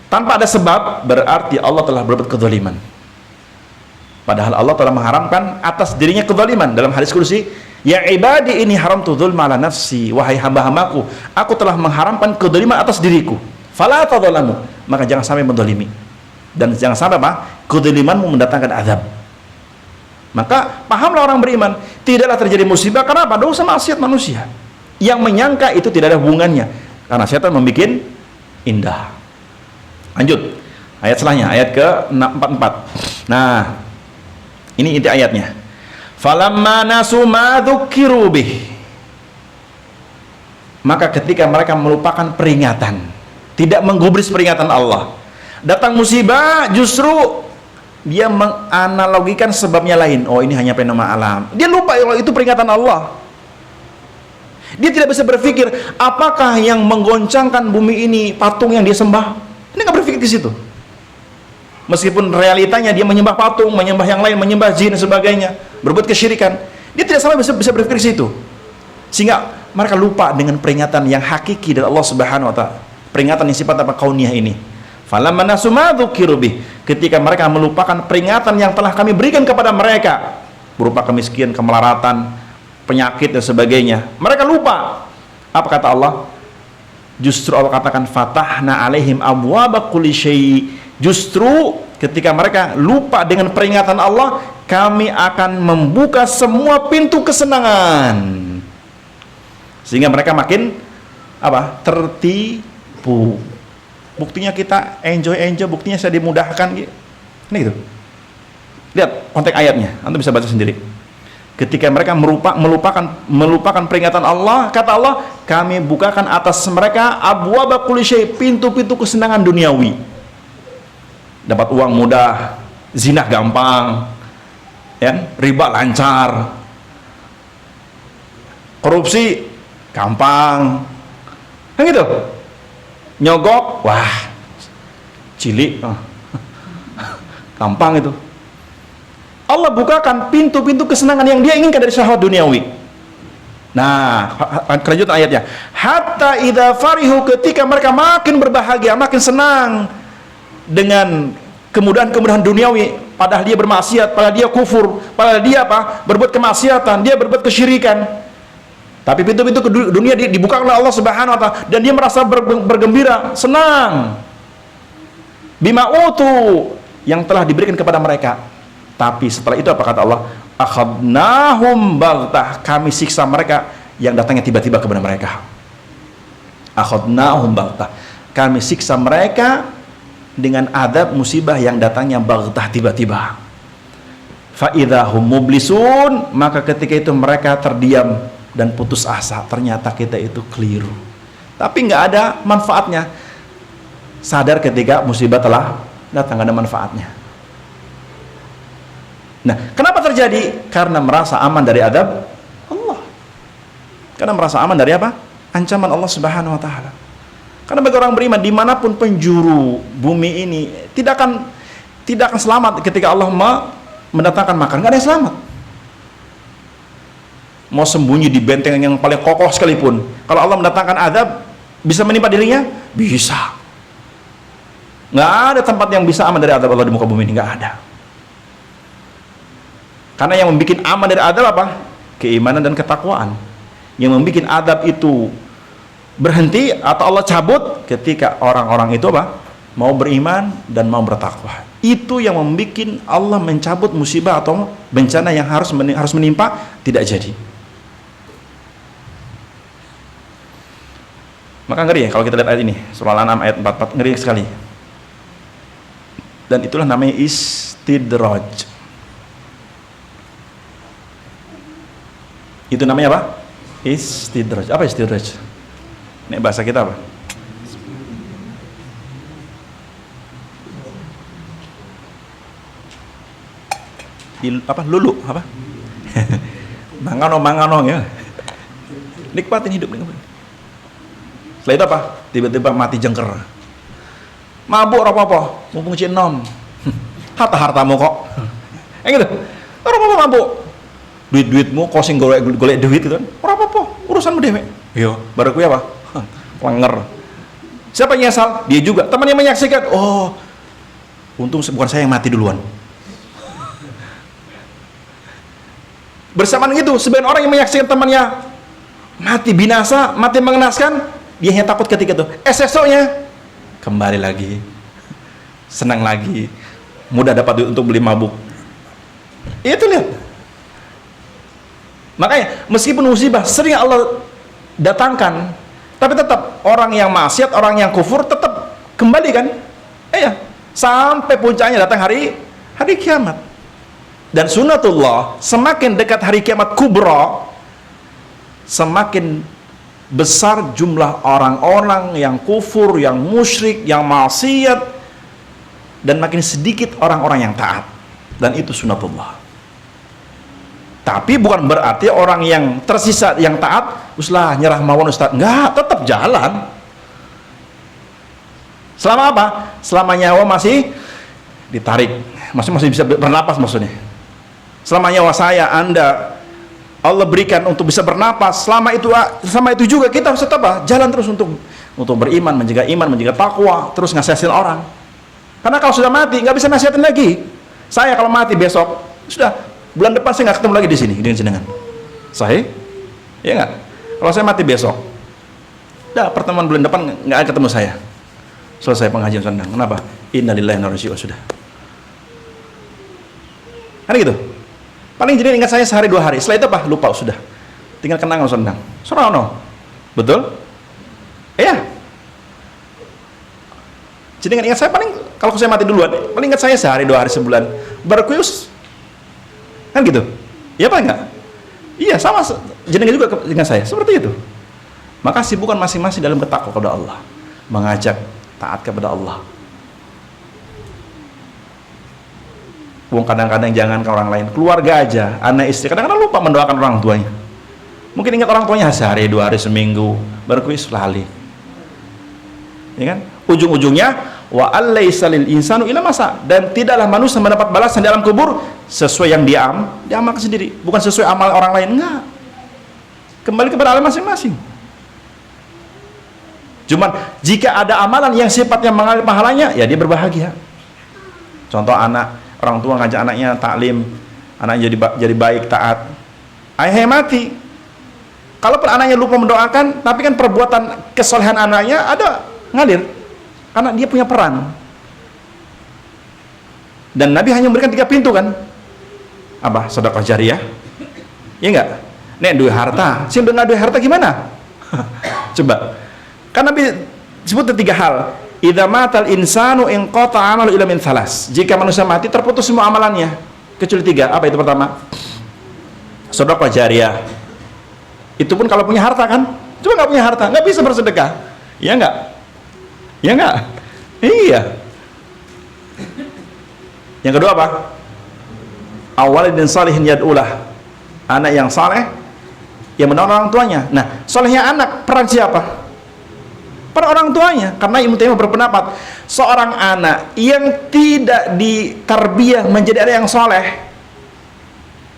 tanpa ada sebab, berarti Allah telah berbuat kedoliman. Padahal Allah telah mengharamkan atas dirinya kedoliman. Dalam hadis kursi, ya ibadi ini haram tu dzulma ala nafsi, wahai hamba-hambaku, aku telah mengharamkan kedoliman atas diriku, fala tadzalamu, maka jangan sampai mendolimi. Dan jangan sampai apa? Kedolimanmu mendatangkan azab. Maka pahamlah orang beriman, tidaklah terjadi musibah karena apa? Dosa maksiat manusia. Yang menyangka itu tidak ada hubungannya, karena setan membuat indah. Lanjut ayat setelahnya, ayat ke-44. Nah, ini inti ayatnya. Falamma nasu ma dzukiru bih, maka ketika mereka melupakan peringatan, tidak menggubris peringatan Allah, datang musibah, justru dia menganalogikan sebabnya lain. Oh, ini hanya fenomena alam. Dia lupa kalau itu peringatan Allah. Dia tidak bisa berpikir apakah yang menggoncangkan bumi ini patung yang dia sembah. Dia nggak berpikir ke situ. Meskipun realitanya dia menyembah patung, menyembah yang lain, menyembah jin dan sebagainya, berbuat kesyirikan, dia tidak sampai bisa berpikir ke situ. Sehingga mereka lupa dengan peringatan yang hakiki dari Allah Subhanahu wa ta'ala. Peringatan yang sifat apa? Kauniyah ini. Falamma nasu ma dzukiru bih, ketika mereka melupakan peringatan yang telah kami berikan kepada mereka berupa kemiskinan, kemelaratan, penyakit dan sebagainya, mereka lupa. Apa kata Allah? Justru Allah katakan fatahna alaihim abwaaba kulli syai'. Justru ketika mereka lupa dengan peringatan Allah, kami akan membuka semua pintu kesenangan, sehingga mereka makin apa? Tertipu. Buktinya kita enjoy, buktinya saya dimudahkan gitu. Ini gitu. Lihat konteks ayatnya, Anda bisa baca sendiri. Ketika mereka melupakan peringatan Allah, kata Allah, kami bukakan atas mereka abwaaba kulli syai', pintu-pintu kesenangan duniawi. Dapat uang mudah, zina gampang, ya, riba lancar, korupsi gampang, kan gitu. Nyogok, wah, cilik, gampang itu. Allah bukakan pintu-pintu kesenangan yang dia inginkan dari syahwat duniawi. Nah, kelanjutan ayatnya. Hatta idza farihu, ketika mereka makin berbahagia, makin senang dengan kemudahan-kemudahan duniawi, padahal dia bermaksiat, padahal dia kufur, padahal dia apa? Berbuat kemaksiatan, dia berbuat kesyirikan. Tapi pintu-pintu ke dunia dibuka oleh Allah Subhanahu wa ta'ala, dan dia merasa bergembira, senang. Bima utu, yang telah diberikan kepada mereka. Tapi setelah itu apa kata Allah? Akhadnahum baghtah, kami siksa mereka yang datangnya tiba-tiba kepada mereka. Akhadnahum baghtah, kami siksa mereka dengan adab musibah yang datangnya baghtah, tiba-tiba. Fa idzahum mublisun, maka ketika itu mereka terdiam dan putus asa. Ternyata kita itu keliru, tapi nggak ada manfaatnya. Sadar ketika musibah telah datang, nggak ada manfaatnya. Nah, kenapa terjadi? Karena merasa aman dari adab Allah. Karena merasa aman dari apa? Ancaman Allah Subhanahu wa ta'ala. Karena bagi orang beriman, dimanapun penjuru bumi ini tidak akan selamat ketika Allah mendatangkan makan. Nggak ada yang selamat. Mau sembunyi di benteng yang paling kokoh sekalipun, kalau Allah mendatangkan azab, bisa menimpa dirinya? Bisa. Nggak ada tempat yang bisa aman dari azab Allah di muka bumi ini, nggak ada. Karena yang membuat aman dari azab apa? Keimanan dan ketakwaan. Yang membuat azab itu berhenti atau Allah cabut ketika orang-orang itu apa? Mau beriman dan mau bertakwa. Itu yang membuat Allah mencabut musibah atau bencana yang harus menimpa tidak jadi. Maka ngeri ya kalau kita lihat ayat ini, surah Al-An'am ayat 44, ngeri sekali. Dan itulah namanya istidraj. Itu namanya apa? Istidraj. Apa istidraj? Ini bahasa kita apa? Lulu apa? Mangano ya. Nikmatin hidup, nikmatin. Setelah itu apa? Tiba-tiba mati jengker. Mabuk apa-apa, mumpung cinom. Harta-hartamu kok. Gitu. Ora apa-apa mabuk. Duit-duitmu kosing golek duit gitu kan. Ora apa-apa, urusanmu dhewe. Iya, baru kuwi apa? Lenger. Siapa yang nyesal? Dia juga. Temannya menyaksikan. Oh, untung bukan saya yang mati duluan. Bersamaan itu, sebagian orang yang menyaksikan temannya mati binasa, mati mengenaskan, dia hanya takut ketika itu. Esoknya kembali lagi, senang lagi, mudah dapat duit untuk beli mabuk. Itu lihat. Makanya meskipun musibah sering Allah datangkan, tapi tetap orang yang maksiat, orang yang kufur tetap kembali kan? Iya, sampai puncaknya datang hari kiamat. Dan sunnatullah, semakin dekat hari kiamat kubra, semakin besar jumlah orang-orang yang kufur, yang musyrik, yang maksiat, dan makin sedikit orang-orang yang taat. Dan itu sunnatullah. Tapi bukan berarti orang yang tersisa yang taat uslah nyerah mawon Ustaz. Enggak, tetap jalan. Selama apa? Selama nyawa masih ditarik, masih bisa bernapas maksudnya. Selama nyawa saya, Anda, Allah berikan untuk bisa bernapas, selama itu juga kita harus tetap jalan terus untuk beriman, menjaga iman, menjaga takwa, terus nasihatin orang. Karena kalau sudah mati nggak bisa nasihatin lagi. Saya kalau mati besok, sudah bulan depan saya nggak ketemu lagi di sini dengan jenengan. Sahih? Ya nggak? Kalau saya mati besok, dah pertemuan bulan depan nggak ketemu saya. Selesai pengajian sandang. Kenapa? Innalillahi wa inna ilaihi raji'un. Sudah. Kan gitu. Paling jadi ingat saya sehari 2 hari. Setelah itu apa? Lupa sudah. Tinggal kenangan sandang. Sorono. Betul? Iya. Jadi ingat saya paling kalau saya mati duluan, paling ingat saya sehari 2 hari sebulan. Berkuyus. Kan gitu. Iya apa enggak? Iya, sama jenengan juga dengan saya. Seperti itu. Maka sibukan masing-masing dalam bertakwa kepada Allah. Mengajak taat kepada Allah. Wong kadang-kadang jangan ke orang lain, keluarga aja, anak istri kadang-kadang lupa mendoakan orang tuanya. Mungkin ingat orang tuanya sehari 2 hari seminggu, baru kuis lali. Ya kan? Ujung-ujungnya wa allaisa lil insanu illa masa, dan tidaklah manusia mendapat balasan di alam kubur sesuai yang dia amalkan sendiri, bukan sesuai amal orang lain. Enggak. Kembali kepada alam masing-masing. Cuman jika ada amalan yang sifatnya mengalir pahalanya, ya dia berbahagia. Contoh orang tua ngajak anaknya taklim, anaknya jadi baik, taat. Ayahnya mati. Kalaupun anaknya lupa mendoakan, tapi kan perbuatan kesolehan anaknya ada ngalir, karena dia punya peran. Dan Nabi hanya memberikan 3 pintu kan? Apa? Sedekah jariyah? Ya enggak? Nek duwe harta, sing udah duwe harta gimana? Coba. Kan Nabi sebut 3 hal. Idza matal insanu inqata 'amalu illa min thalas. Jika manusia mati terputus semua amalannya kecuali 3. Apa itu pertama? Sedekah jariyah. Itu pun kalau punya harta kan? Cuma nggak punya harta, nggak bisa bersedekah. Iya nggak? Iya nggak? Iya. Yang kedua apa? Awalidin salihin yad'ulah. Anak yang saleh yang menolong orang tuanya. Nah, solehnya anak peran siapa? Peran orang tuanya. Karena Ibnu Taimiyah berpendapat seorang anak yang tidak ditarbiyah menjadi anak yang soleh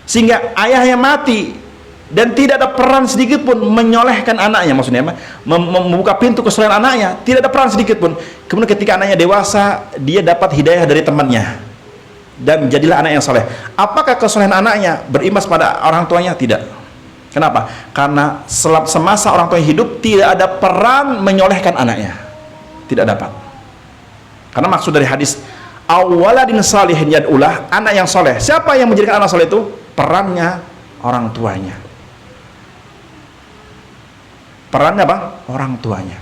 sehingga ayahnya mati dan tidak ada peran sedikit pun menyolehkan anaknya, maksudnya membuka pintu kesolehan anaknya, tidak ada peran sedikit pun. Kemudian ketika anaknya dewasa, dia dapat hidayah dari temannya dan jadilah anak yang soleh. Apakah kesolehan anaknya berimbas pada orang tuanya? Tidak. Kenapa? Karena semasa orang tuanya hidup tidak ada peran menyolehkan anaknya, tidak dapat. Karena maksud dari hadis awaladin salihin yad'ulah, anak yang soleh. Siapa yang menjadikan anak soleh itu? Perannya orang tuanya. Perannya apa? Orang tuanya.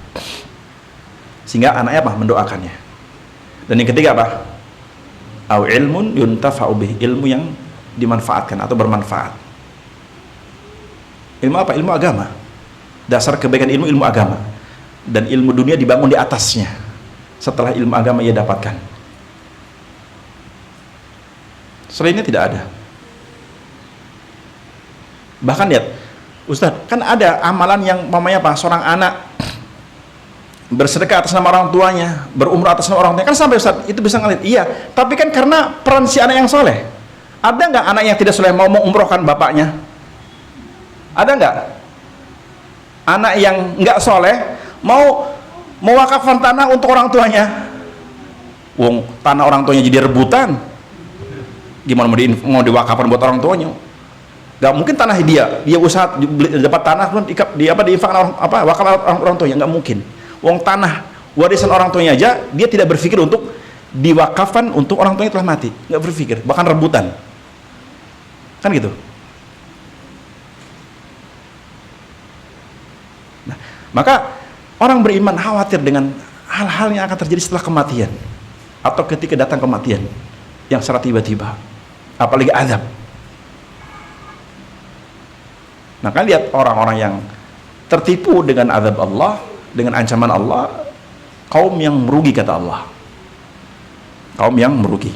Sehingga anaknya apa? Mendoakannya. Dan yang ketiga apa? au ilmun yuntafa'u bih, ilmu yang dimanfaatkan atau bermanfaat. Ilmu apa? Ilmu agama. Dasar kebaikan ilmu agama, dan ilmu dunia dibangun di atasnya setelah ilmu agama ia dapatkan. Selainnya tidak ada. Bahkan lihat, Ustaz, kan ada amalan yang mamanya apa? Seorang anak bersedekah atas nama orang tuanya, berumrah atas nama orang tuanya, kan sampai Ustaz itu bisa ngalir. Iya, tapi kan karena peran si anak yang soleh. Ada nggak anak yang tidak soleh mau umrohkan bapaknya? Ada nggak? Anak yang nggak soleh mau mewakafkan tanah untuk orang tuanya? Wong tanah orang tuanya jadi rebutan, gimana mau diwakafkan buat orang tuanya? Gak mungkin tanah dia usaha dapat tanah diinfakkan wakaf orang tuanya, nggak mungkin. Wong tanah warisan orang tuanya aja dia tidak berpikir untuk diwakafkan untuk orang tuanya telah mati, nggak berpikir, bahkan rebutan, kan gitu. Nah, maka orang beriman khawatir dengan hal-hal yang akan terjadi setelah kematian atau ketika datang kematian yang secara tiba-tiba, apalagi azab. Maka lihat orang-orang yang tertipu dengan azab Allah, dengan ancaman Allah, kaum yang merugi, kata Allah. Kaum yang merugi.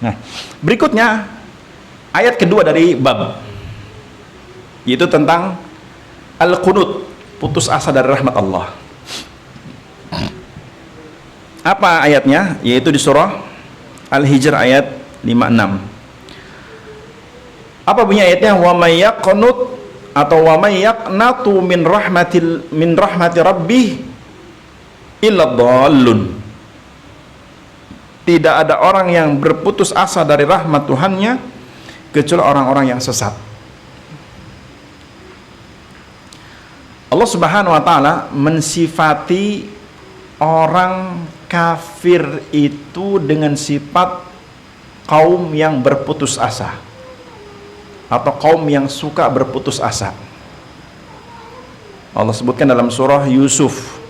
Nah, berikutnya ayat kedua dari bab, yaitu tentang al-qunut, putus asa dari rahmat Allah. Apa ayatnya? Yaitu di surah Al-Hijr ayat 56. Apa bunyi ayatnya? Wa may yaqnut atau wa may yaqnatu min rahmati rabbih illa dhallun. Tidak ada orang yang berputus asa dari rahmat Tuhannya kecuali orang-orang yang sesat. Allah Subhanahu wa taala mensifati orang kafir itu dengan sifat kaum yang berputus asa atau kaum yang suka berputus asa. Allah sebutkan dalam surah Yusuf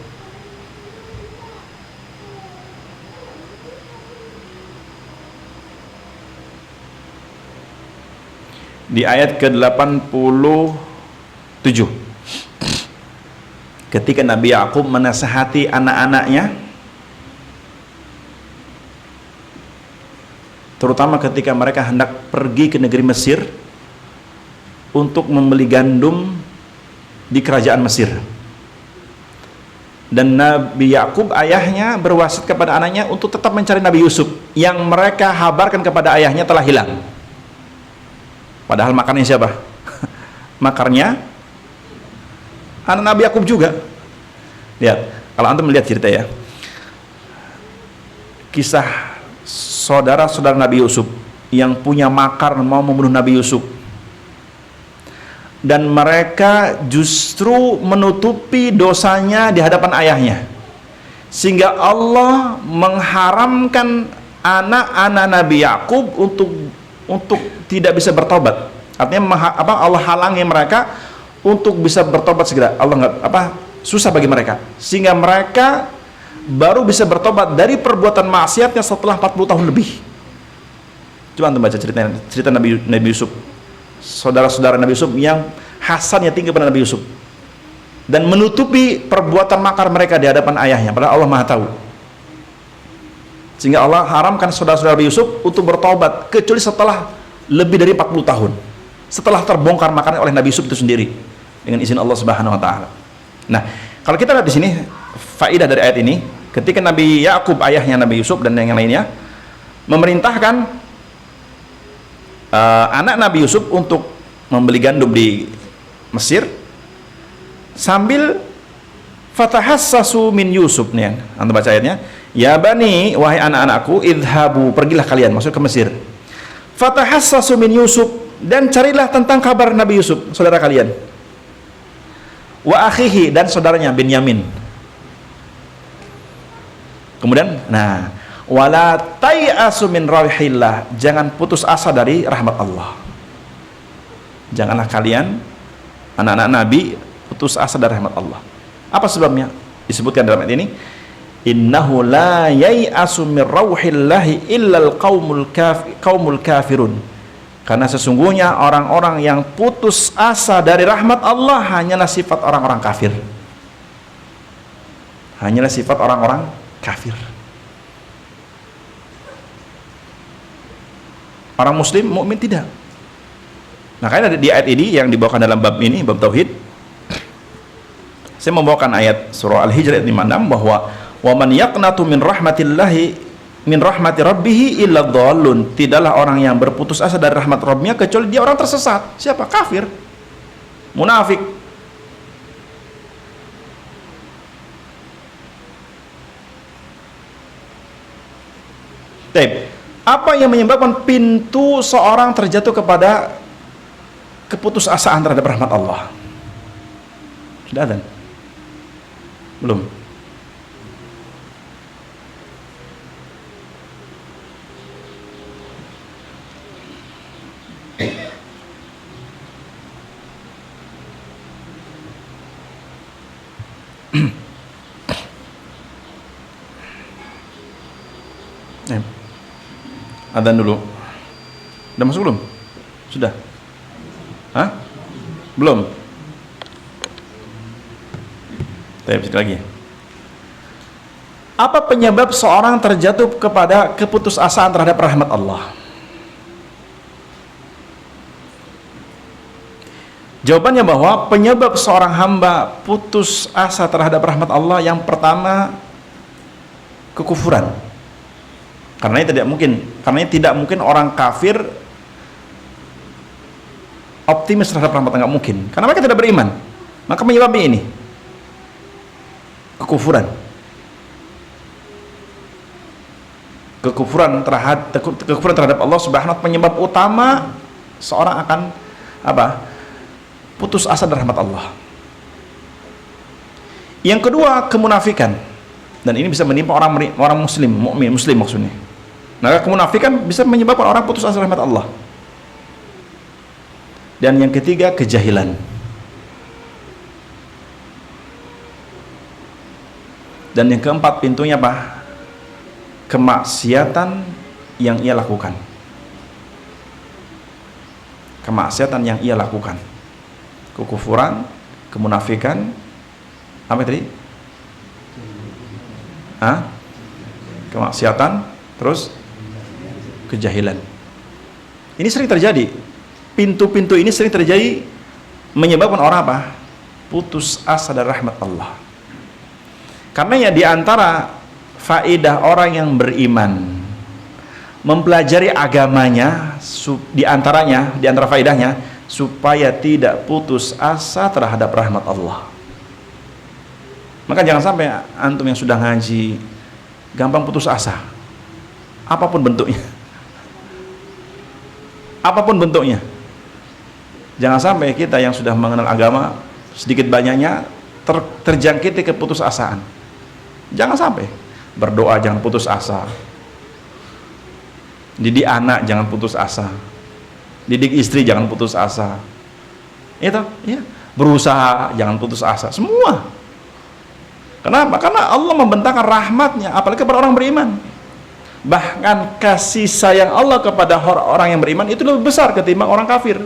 di ayat ke-87, ketika Nabi Yakub menasihati anak-anaknya, terutama ketika mereka hendak pergi ke negeri Mesir untuk membeli gandum di kerajaan Mesir, dan Nabi Yakub ayahnya berwasiat kepada anaknya untuk tetap mencari Nabi Yusuf yang mereka kabarkan kepada ayahnya telah hilang. Padahal makarnya siapa? Makarnya anak Nabi Yakub juga. Lihat, kalau antum melihat cerita ya, kisah saudara-saudara Nabi Yusuf yang punya makar mau membunuh Nabi Yusuf, dan mereka justru menutupi dosanya di hadapan ayahnya, sehingga Allah mengharamkan anak-anak Nabi Yakub untuk tidak bisa bertobat. Artinya Allah halangi mereka untuk bisa bertobat segera. Allah susah bagi mereka, sehingga mereka baru bisa bertobat dari perbuatan maksiatnya setelah 40 tahun lebih. Coba antum baca cerita Nabi Yusuf, saudara-saudara Nabi Yusuf yang hasannya tinggi pada Nabi Yusuf, dan menutupi perbuatan makar mereka di hadapan ayahnya, padahal Allah Maha tahu. Sehingga Allah haramkan saudara-saudara Nabi Yusuf untuk bertobat kecuali setelah lebih dari 40 tahun, setelah terbongkar makarnya oleh Nabi Yusuf itu sendiri dengan izin Allah Subhanahu wa taala. Nah, kalau kita lihat di sini faidah dari ayat ini, ketika Nabi Yakub ayahnya Nabi Yusuf dan yang lainnya memerintahkan anak Nabi Yusuf untuk membeli gandum di Mesir, sambil fatahassasu min Yusuf nih, antum baca ayatnya, ya bani, wahai anak-anakku, idhabu, pergilah kalian, maksud ke Mesir, fatahassasu min Yusuf, dan carilah tentang kabar Nabi Yusuf, saudara kalian, wa akhihi, dan saudaranya Binyamin. Kemudian, nah, wala tai'asu min rauhillah, jangan putus asa dari rahmat Allah. Janganlah kalian Anak-anak Nabi putus asa dari rahmat Allah. Apa sebabnya? Disebutkan dalam ayat ini, innahu la yai'asu min rauhillahi illal qaumul kafirun. Karena sesungguhnya orang-orang yang putus asa dari rahmat Allah hanyalah sifat orang-orang kafir. Hanyalah sifat orang-orang kafir. Orang muslim, mukmin tidak. Makanya di ayat ini yang dibawakan dalam bab ini, bab tauhid, saya membawakan ayat surah Al-Hijr ayat 56 bahwa wa man yaqnatu min rahmatillahi min rahmati rabbih illa dhallun. Tidaklah orang yang berputus asa dari rahmat Rabbnya kecuali dia orang tersesat. Siapa? Kafir, munafik. Baik. Apa yang menyebabkan pintu seorang terjatuh kepada keputusasaan terhadap rahmat Allah? Sudah ada? Belum? Adzan dulu. Udah masuk belum? Sudah? Hah? Belum? Sekali lagi. Apa penyebab seorang terjatuh kepada keputusasaan terhadap rahmat Allah? Jawabannya bahwa penyebab seorang hamba putus asa terhadap rahmat Allah yang pertama kekufuran. Karena tidak mungkin orang kafir optimis terhadap rahmat Allah, nggak mungkin. Karena mereka tidak beriman. Maka penyebabnya ini kekufuran. Kekufuran terhadap Allah Subhanahu wa taala penyebab utama seorang akan putus asa dari rahmat Allah. Yang kedua, kemunafikan. Dan ini bisa menimpa orang muslim, muslim maksudnya. Maka kemunafikan bisa menyebabkan orang putus asa dari rahmat Allah. Dan yang ketiga, kejahilan. Dan yang keempat pintunya apa? Kemaksiatan yang ia lakukan. Kemaksiatan yang ia lakukan. Kekufuran, kemunafikan, apa tadi? Kemaksiatan, terus kejahilan. Ini sering terjadi. Pintu-pintu ini sering terjadi menyebabkan orang apa? Putus asa dari rahmat Allah. Karena ya di antara faedah orang yang beriman mempelajari agamanya, di antara faedahnya supaya tidak putus asa terhadap rahmat Allah. Maka jangan sampai antum yang sudah ngaji gampang putus asa, apapun bentuknya. Apapun bentuknya. Jangan sampai kita yang sudah mengenal agama sedikit banyaknya terjangkiti keputusasaan. Jangan sampai. Berdoa jangan putus asa. Didik anak jangan putus asa. Didik istri jangan putus asa. Itu, ya. Berusaha jangan putus asa. Semua. Kenapa? Karena Allah membentangkan rahmatnya apalagi kepada orang beriman. Bahkan kasih sayang Allah kepada orang yang beriman itu lebih besar ketimbang orang kafir.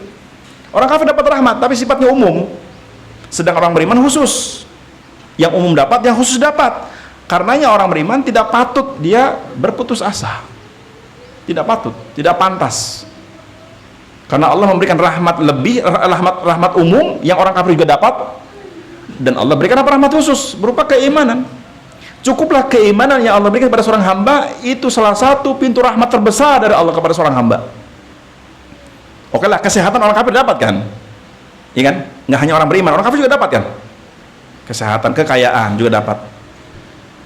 Orang kafir dapat rahmat tapi sifatnya umum, sedang orang beriman khusus. Yang umum dapat, yang khusus dapat. Karenanya orang beriman tidak patut dia berputus asa. Tidak patut, tidak pantas. Karena Allah memberikan rahmat lebih, rahmat umum yang orang kafir juga dapat. Dan Allah berikan apa? Rahmat khusus berupa keimanan. Cukuplah keimanan yang Allah berikan kepada seorang hamba itu salah satu pintu rahmat terbesar dari Allah kepada seorang hamba. Oke lah, kesehatan orang kafir dapat kan? Iya kan? Nggak hanya orang beriman, orang kafir juga dapat kan? Kesehatan, kekayaan juga dapat.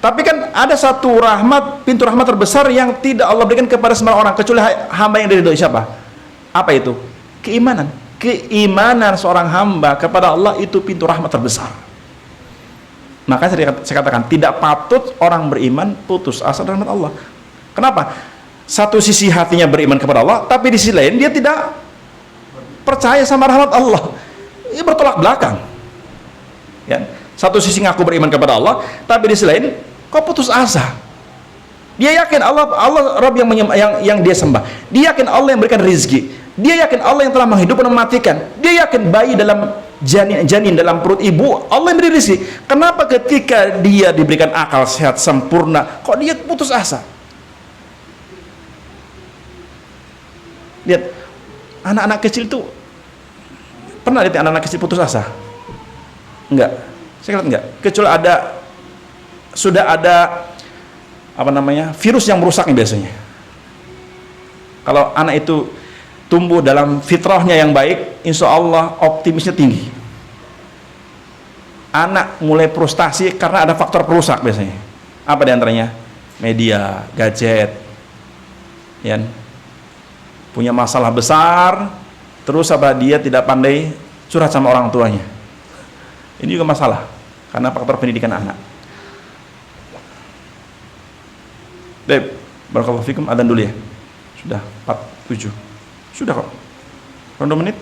Tapi kan ada satu rahmat, pintu rahmat terbesar yang tidak Allah berikan kepada semua orang kecuali hamba yang diridhoi siapa? Apa itu? Keimanan. Keimanan seorang hamba kepada Allah itu pintu rahmat terbesar. Maka saya katakan tidak patut orang beriman putus asa dari rahmat Allah. Kenapa? Satu sisi hatinya beriman kepada Allah, tapi di sisi lain dia tidak percaya sama rahmat Allah. ini bertolak belakang. Ya. Satu sisi ngaku beriman kepada Allah, tapi di sisi lain kok putus asa. Dia yakin Allah Rabb yang dia sembah. Dia yakin Allah yang berikan rizki. Dia yakin Allah yang telah menghidupkan dan mematikan. Dia yakin bayi dalam janin dalam perut ibu Allah yang beri rizki. Kenapa ketika dia diberikan akal sehat sempurna kok dia putus asa? Lihat, anak-anak kecil tuh pernah lihat anak-anak kecil putus asa? Enggak, saya lihat enggak. Kecuali sudah ada virus yang merusaknya biasanya. Kalau anak itu tumbuh dalam fitrahnya yang baik, insya Allah optimisnya tinggi. Anak mulai frustasi karena ada faktor perusak biasanya. Apa diantaranya? Media, gadget, ya. Punya masalah besar, terus dia tidak pandai curhat sama orang tuanya. Ini juga masalah karena faktor pendidikan anak. Baik, barakallahu fikum, adzan dulu ya. Sudah 47. Sudah kok. Kurang 2 menit.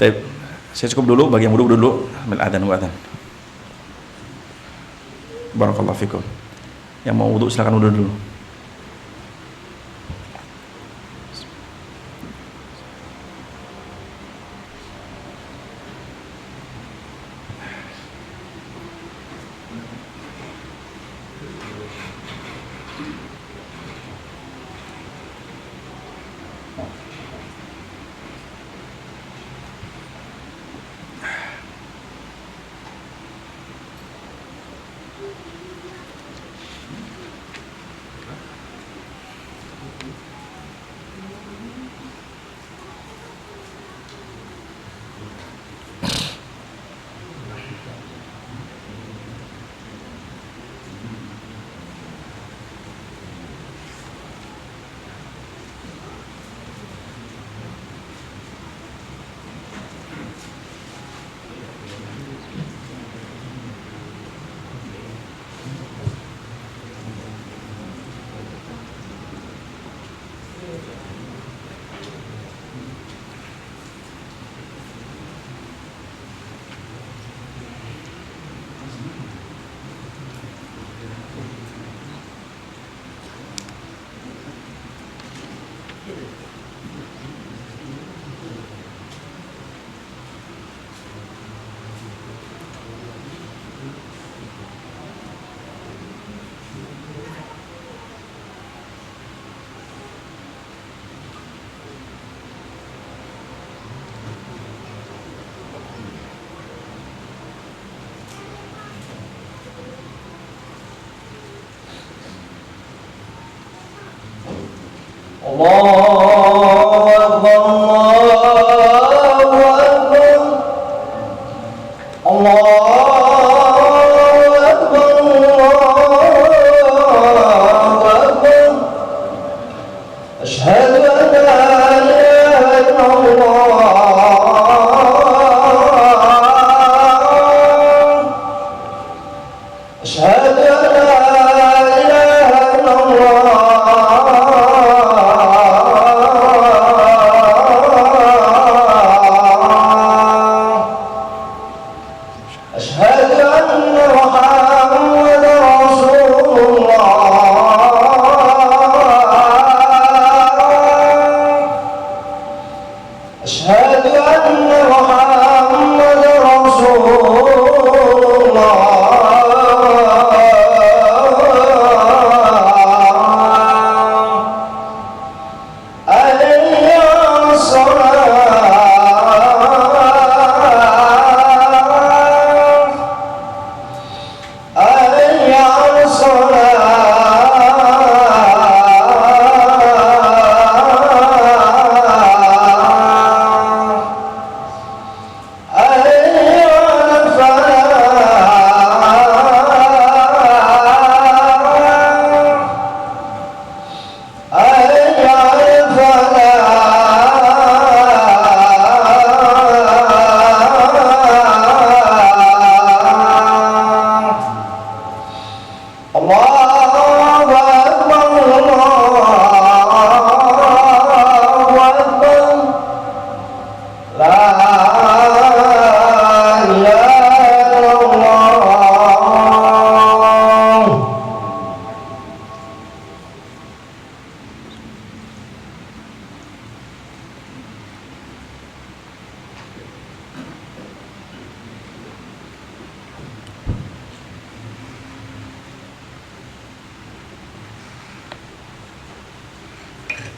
Baik, saya cukup dulu bagi yang wudu dulu, sambil adzan wa adzan. Barakallahu fikum. Yang mau wudu silakan wudu dulu. Allahu Akbar, Allahu Akbar, Allahu Akbar, Allahu Akbar. Asyhadu an la ilaha illallah. Asyhadu an la ilaha illallah.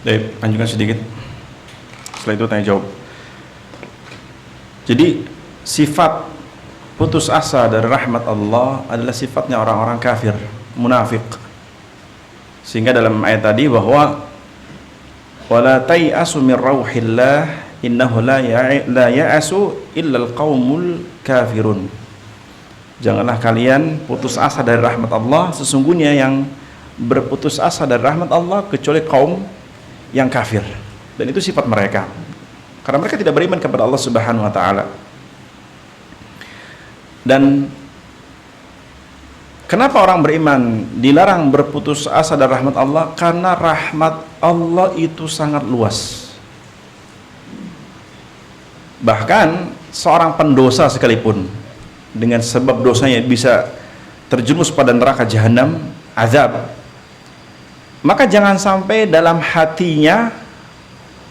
Baik, lanjutkan sedikit. Setelah itu tanya jawab. Jadi sifat putus asa dari rahmat Allah adalah sifatnya orang-orang kafir, munafik. Sehingga dalam ayat tadi bahwa wala tai'asu min rauhillah innahu la ya'asu illal qaumul kafirun. Janganlah kalian putus asa dari rahmat Allah, sesungguhnya yang berputus asa dari rahmat Allah kecuali kaum yang kafir. Dan itu sifat mereka, karena mereka tidak beriman kepada Allah Subhanahu wa taala. Dan kenapa orang beriman dilarang berputus asa dari rahmat Allah? Karena rahmat Allah itu sangat luas. Bahkan seorang pendosa sekalipun dengan sebab dosanya bisa terjerumus pada neraka jahanam, azab, maka jangan sampai dalam hatinya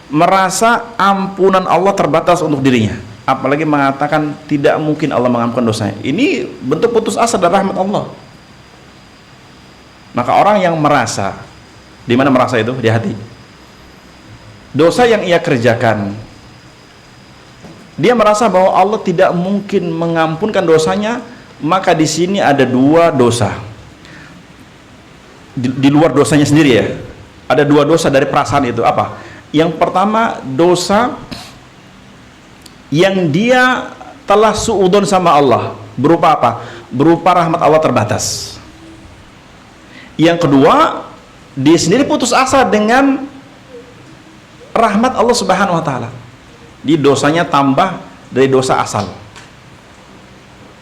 merasa ampunan Allah terbatas untuk dirinya, apalagi mengatakan tidak mungkin Allah mengampunkan dosanya. Ini bentuk putus asa dari rahmat Allah. Maka orang yang merasa, di mana merasa itu? Di hati. Dosa yang ia kerjakan, dia merasa bahwa Allah tidak mungkin mengampunkan dosanya, maka di sini ada dua dosa. Di luar dosanya sendiri ya, ada dua dosa dari perasaan itu. Apa? Yang pertama, dosa yang dia telah suudon sama Allah, berupa apa? Berupa rahmat Allah terbatas. Yang kedua, dia sendiri putus asa dengan rahmat Allah Subhanahu wa taala. Di dosanya tambah dari dosa asal.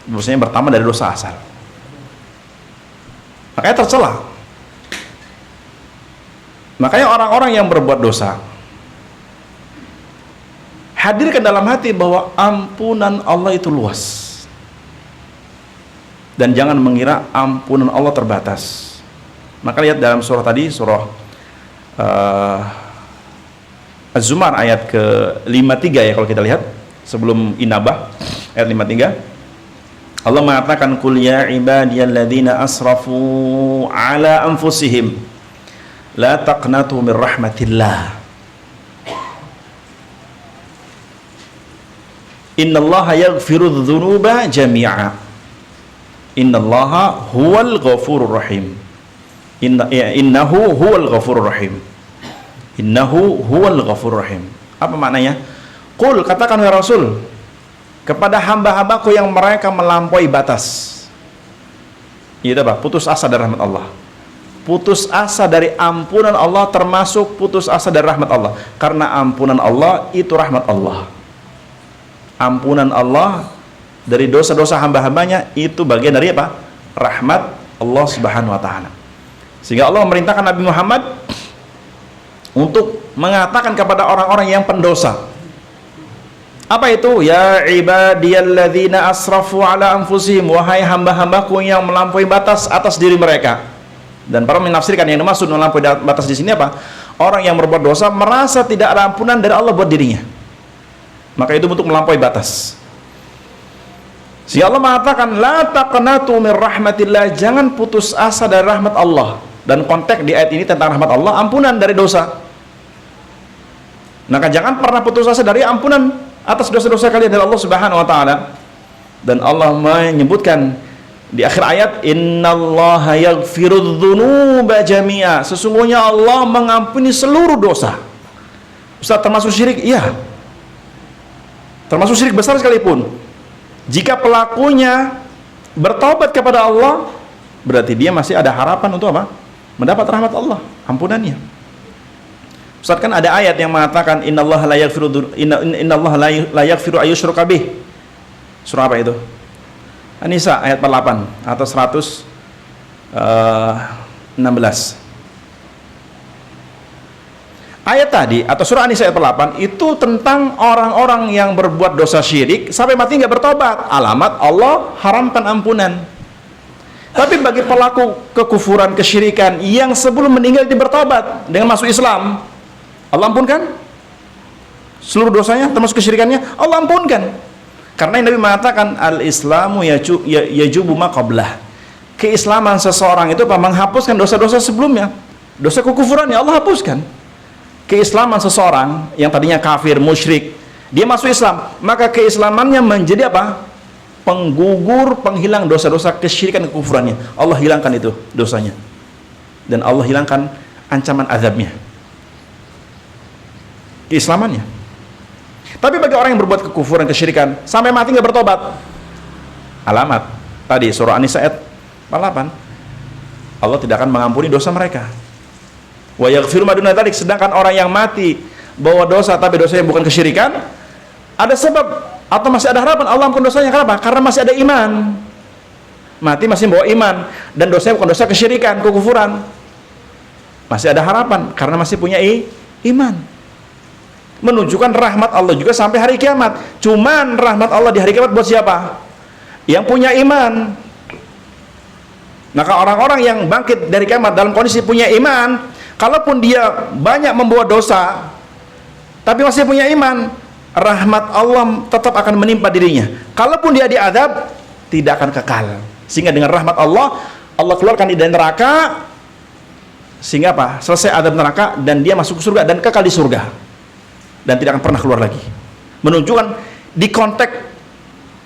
Dosanya bertambah dari dosa asal. Makanya tercela. Makanya orang-orang yang berbuat dosa, hadirkan dalam hati bahwa ampunan Allah itu luas. Dan jangan mengira ampunan Allah terbatas. Maka lihat dalam surah tadi, surah Az-Zumar ayat ke-53 ya, kalau kita lihat sebelum Inabah ayat 53, Allah mengatakan qul ya ibadiyalladzina asrafu ala anfusihim la taqnatu min rahmatillah innallaha yaghfiru dzunuba jami'a innallaha huwal ghafurur rahim innahu huwal ghafurur rahim. Innahu huwal ghafurur rahim. Apa maknanya? Qul, katakan ya Rasul kepada hamba-hambaku yang mereka melampaui batas. Itu apa? Putus asa dari rahmat Allah. Putus asa dari ampunan Allah termasuk putus asa dari rahmat Allah. Karena ampunan Allah itu rahmat Allah. Ampunan Allah dari dosa-dosa hamba-hambanya itu bagian dari apa? Rahmat Allah Subhanahu wa taala. Sehingga Allah memerintahkan Nabi Muhammad untuk mengatakan kepada orang-orang yang pendosa. Apa itu? Ya ibadiyalladzina asrafu ala anfusihim, wahai hamba-hambaku yang melampaui batas atas diri mereka. Dan para menafsirkan yang dimaksud melampaui batas di sini apa? Orang yang berbuat dosa merasa tidak ada ampunan dari Allah buat dirinya. Maka itu bentuk melampaui batas. Si Allah mengatakan la taqnatu min rahmatillah, jangan putus asa dari rahmat Allah. Dan konteks di ayat ini tentang rahmat Allah, ampunan dari dosa. Maka jangan pernah putus asa dari ampunan atas dosa-dosa kalian dari Allah Subhanahu wa taala. Dan Allah menyebutkan di akhir ayat innallaha yaghfiru dzunuba jami'a, sesungguhnya Allah mengampuni seluruh dosa. Ustaz, termasuk syirik? Iya. Termasuk syirik besar sekalipun. Jika pelakunya bertaubat kepada Allah, berarti dia masih ada harapan untuk apa? Mendapat rahmat Allah, ampunannya. Ustaz, kan ada ayat yang mengatakan innallaha la yaghfiru ayyushraka bih. Surah apa itu? An-Nisa ayat 48 atau 116. Ayat tadi atau surah An-Nisa ayat 48 itu tentang orang-orang yang berbuat dosa syirik sampai mati nggak bertobat. Alamat Allah haramkan ampunan. Tapi bagi pelaku kekufuran, kesyirikan yang sebelum meninggal dia bertobat dengan masuk Islam, Allah ampunkan seluruh dosanya termasuk kesyirikannya, Allah ampunkan. Karena Nabi mengatakan al-islamu yajubu ma qablah. Keislaman seseorang itu apa? Menghapuskan dosa-dosa sebelumnya. Dosa kekufuran ya Allah hapuskan. keislaman seseorang yang tadinya kafir, musyrik, dia masuk Islam, maka keislamannya menjadi apa? Penggugur, penghilang dosa-dosa kesyirikan, kekufurannya. Allah hilangkan itu dosanya. Dan Allah hilangkan ancaman azabnya. Keislamannya. Tapi bagi orang yang berbuat kekufuran, kesyirikan, sampai mati nggak bertobat, alamat tadi surah An-Nisa ayat 48, Allah tidak akan mengampuni dosa mereka. Wa yaghfiru ma duna dzalik, sedangkan orang yang mati bawa dosa tapi dosanya bukan kesyirikan, ada sebab atau masih ada harapan Allah ampun dosanya. Kenapa? Karena masih ada iman. Mati masih bawa iman dan dosanya bukan dosa kesyirikan, kekufuran. Masih ada harapan karena masih punya iman. Menunjukkan rahmat Allah juga sampai hari kiamat. Cuman rahmat Allah di hari kiamat buat siapa? Yang punya iman. Maka orang-orang yang bangkit dari kiamat dalam kondisi punya iman, kalaupun dia banyak membawa dosa tapi masih punya iman, rahmat Allah tetap akan menimpa dirinya. Kalaupun dia diadab, tidak akan kekal. Sehingga dengan rahmat Allah, Allah keluarkan dia dari neraka, sehingga apa? Selesai adab neraka dan dia masuk surga dan kekal di surga dan tidak akan pernah keluar lagi. Menunjukkan di konteks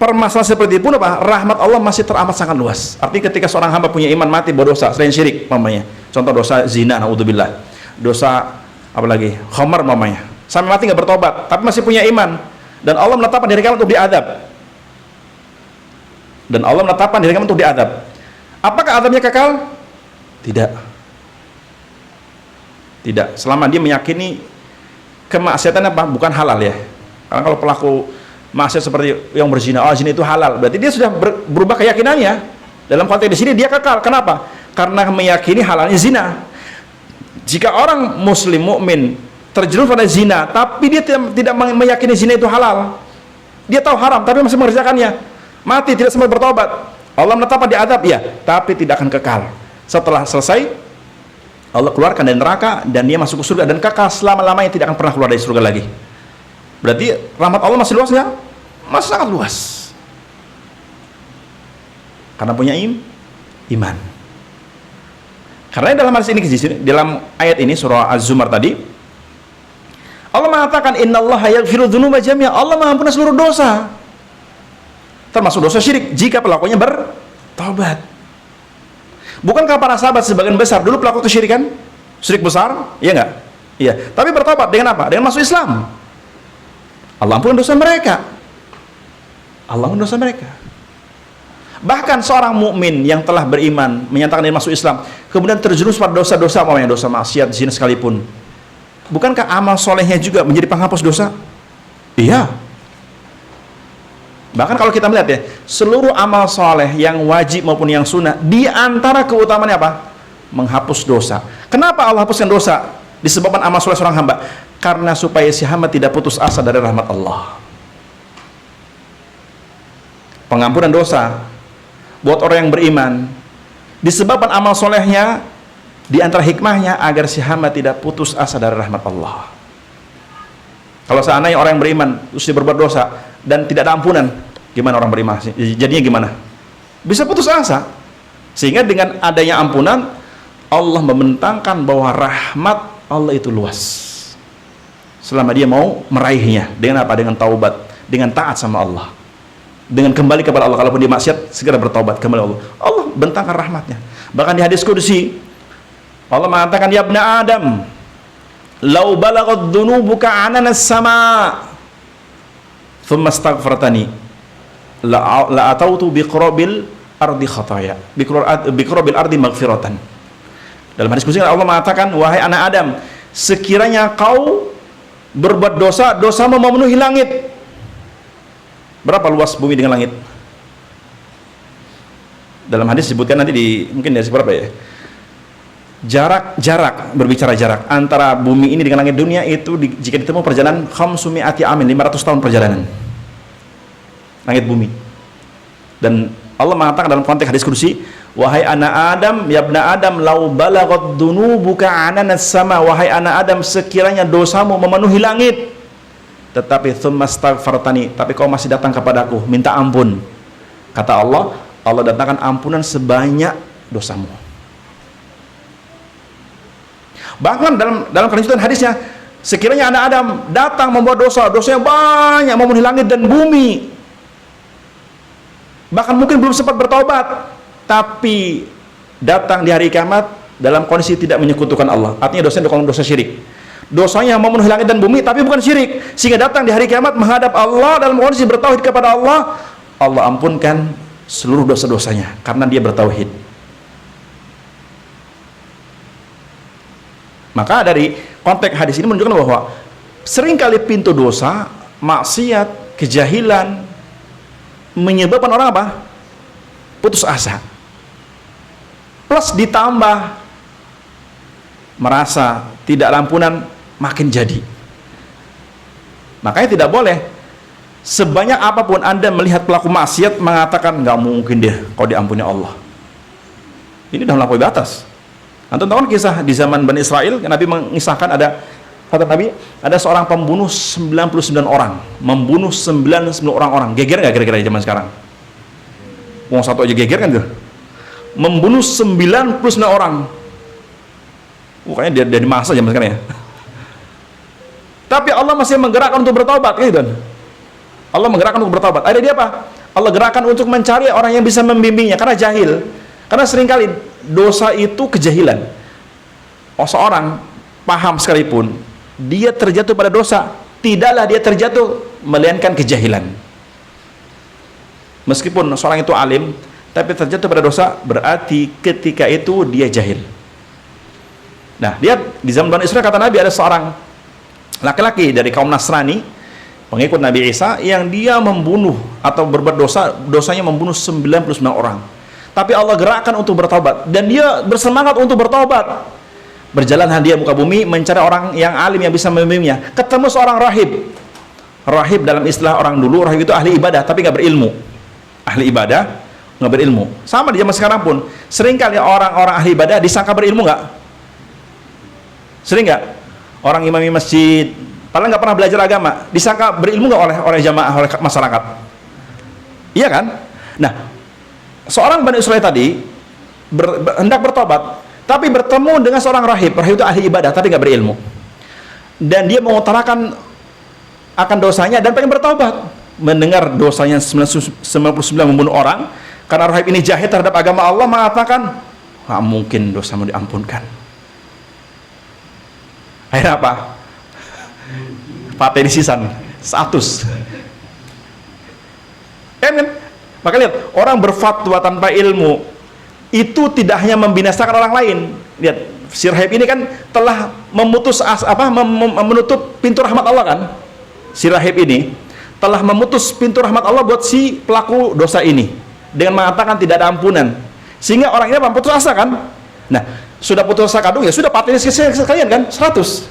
permasalahan seperti itu pun apa? Rahmat Allah masih teramat sangat luas. Artinya ketika seorang hamba punya iman mati berdosa selain syirik, mamanya. Contoh dosa zina, naudzubillah. Dosa apa lagi? Khamar mamanya. Sampai mati nggak bertobat, tapi masih punya iman. Dan Allah menetapkan di hari kiamat untuk diadab. Dan Allah menetapkan di hari kiamat untuk diadab. Apakah adabnya kekal? Tidak. Tidak. Selama dia meyakini kemaksiatan apa? Bukan halal ya. Karena kalau pelaku maksiat seperti yang berzina, oh zina itu halal, berarti dia sudah berubah keyakinannya. Dalam konteks di sini dia kekal. Kenapa? Karena meyakini halalnya zina. Jika orang muslim mukmin terjerumus pada zina, tapi dia tidak meyakini zina itu halal, dia tahu haram tapi masih mengerjakannya, mati tidak sempat bertobat, Allah menetapkan diadab ya, tapi tidak akan kekal. Setelah selesai, Allah keluarkan dari neraka dan dia masuk ke surga dan kekal selama-lamanya, tidak akan pernah keluar dari surga lagi. Berarti rahmat Allah masih luas nggak? Masih sangat luas. Karena punya iman. Karena dalam hadis ini, dalam ayat ini surah Az-Zumar tadi, Allah mengatakan innallaha yaghfiru dzunuba jami'a. Allah mengampuni seluruh dosa. Termasuk dosa syirik jika pelakunya bertaubat. Bukankah para sahabat sebagian besar dulu pelaku kesyirikan? Syirik besar? Iya enggak? Iya. Tapi bertobat dengan apa? Dengan masuk Islam. Allah ampuni dosa mereka. Allah ampuni dosa mereka. Bahkan seorang mukmin yang telah beriman, menyatakan dia masuk Islam, kemudian terjerumus pada dosa-dosa, namanya dosa maksiat, zina sekalipun, bukankah amal solehnya juga menjadi penghapus dosa? Iya. Bahkan kalau kita melihat ya, seluruh amal soleh yang wajib maupun yang sunnah, di antara keutamaannya apa? Menghapus dosa. Kenapa Allah hapuskan dosa? Disebabkan amal soleh seorang hamba. Karena supaya si hamba tidak putus asa dari rahmat Allah. Pengampunan dosa buat orang yang beriman disebabkan amal solehnya, di antara hikmahnya agar si hamba tidak putus asa dari rahmat Allah. Kalau seandainya orang yang beriman terus dia berbuat dosa dan tidak ada ampunan, gimana orang beriman? Jadinya gimana? Bisa putus asa. Sehingga dengan adanya ampunan, Allah membentangkan bahwa rahmat Allah itu luas. Selama dia mau meraihnya dengan apa? Dengan taubat, dengan taat sama Allah, dengan kembali kepada Allah. Kalaupun dia maksiat, segera bertaubat kembali Allah. Allah bentangkan rahmatnya. Bahkan di hadis qudsi Allah mengatakan, ya ibna Adam, lau balaghat dhunubuka ananas sama thumma astaghfartani la atautu biqrabil ardi khataya biqrabil ardi maghfiratan. Dalam hadis qudsi Allah mengatakan, wahai anak Adam, sekiranya kau berbuat dosa, dosamu memenuhi langit. Berapa luas bumi dengan langit? Dalam hadis disebutkan nanti mungkin dari berapa ya? Jarak berbicara jarak antara bumi ini dengan langit dunia itu jika ditempuh perjalanan 500 amin, 500 tahun perjalanan langit bumi. Dan Allah mengatakan dalam konteks hadis qudsi, wahai anak Adam, ya ibna Adam, lau balaghat dhunubuka ananas sama, wahai anak Adam, sekiranya dosamu memenuhi langit, tetapi thumma astaghfartani, tapi kau masih datang kepadaku minta ampun, kata Allah, Allah datangkan ampunan sebanyak dosamu. Bahkan dalam kelanjutan hadisnya, Sekiranya anak Adam datang membuat dosa, dosanya banyak, memenuhi langit dan bumi, bahkan mungkin belum sempat bertobat, tapi datang di hari kiamat dalam kondisi tidak menyekutukan Allah, artinya dosanya bukan dosa syirik, dosanya memenuhi langit dan bumi tapi bukan syirik, sehingga datang di hari kiamat menghadap Allah dalam kondisi bertauhid kepada Allah, Allah ampunkan seluruh dosa-dosanya karena dia bertauhid. Maka dari konteks hadis ini menunjukkan bahwa seringkali pintu dosa, maksiat, kejahilan menyebabkan orang apa? Putus asa. Plus ditambah merasa tidak ampunan makin jadi. Makanya tidak boleh sebanyak apapun Anda melihat pelaku maksiat mengatakan nggak mungkin dia kalau diampuni Allah. Ini sudah melampaui batas. Antum tahu kan kisah di zaman Bani Israel, Nabi mengisahkan kata Nabi, ada seorang pembunuh 99 orang, membunuh 99 orang. Geger nggak kira-kira di zaman sekarang? Wong satu aja geger kan tuh. Membunuh 99 orang. Bukannya dari masa zaman sekarang ya. Tapi Allah masih menggerakkan untuk bertobat, gitu kan? Allah menggerakkan untuk bertobat. Ada dia apa? Allah gerakkan untuk mencari orang yang bisa membimbingnya karena jahil. Karena seringkali dosa itu kejahilan. Seorang paham sekalipun dia terjatuh pada dosa, tidaklah dia terjatuh melainkan kejahilan. Meskipun seorang itu alim, tapi terjatuh pada dosa, berarti ketika itu dia jahil. Nah, dia di zaman Bani Israil, kata Nabi, ada seorang laki-laki dari kaum Nasrani, pengikut Nabi Isa, yang dia membunuh atau berbuat dosa, dosanya membunuh 99 orang. Tapi Allah gerakkan untuk bertobat, dan dia bersemangat untuk bertobat. Berjalan dia muka bumi mencari orang yang alim yang bisa membimbingnya. Ketemu seorang rahib. Rahib dalam istilah orang dulu, rahib itu ahli ibadah tapi nggak berilmu. Ahli ibadah nggak berilmu. Sama di zaman sekarang pun, seringkali orang-orang ahli ibadah disangka berilmu nggak? Sering nggak? Orang imam masjid, padahal nggak pernah belajar agama, disangka berilmu nggak oleh jamaah, oleh masyarakat? Iya kan? Nah, seorang Bani Israil tadi hendak bertobat, tapi bertemu dengan seorang rahib. Rahib itu ahli ibadah tapi nggak berilmu, dan dia mengutarakan akan dosanya dan pengen bertobat. Mendengar dosanya 99 membunuh orang, karena rahib ini jahil terhadap agama Allah, mengatakan nggak mungkin dosamu diampunkan. Akhirnya apa? Pateni sisan 100. Kan? Maka lihat, orang berfatwa tanpa ilmu itu tidak hanya membinasakan orang lain. Lihat, si rahib ini kan telah menutup pintu rahmat Allah kan? Si rahib ini telah memutus pintu rahmat Allah buat si pelaku dosa ini dengan mengatakan tidak ada ampunan. Sehingga orang ini putus asa kan? Nah, sudah putus asa kadung, ya sudah pateni sekalian kan? 100.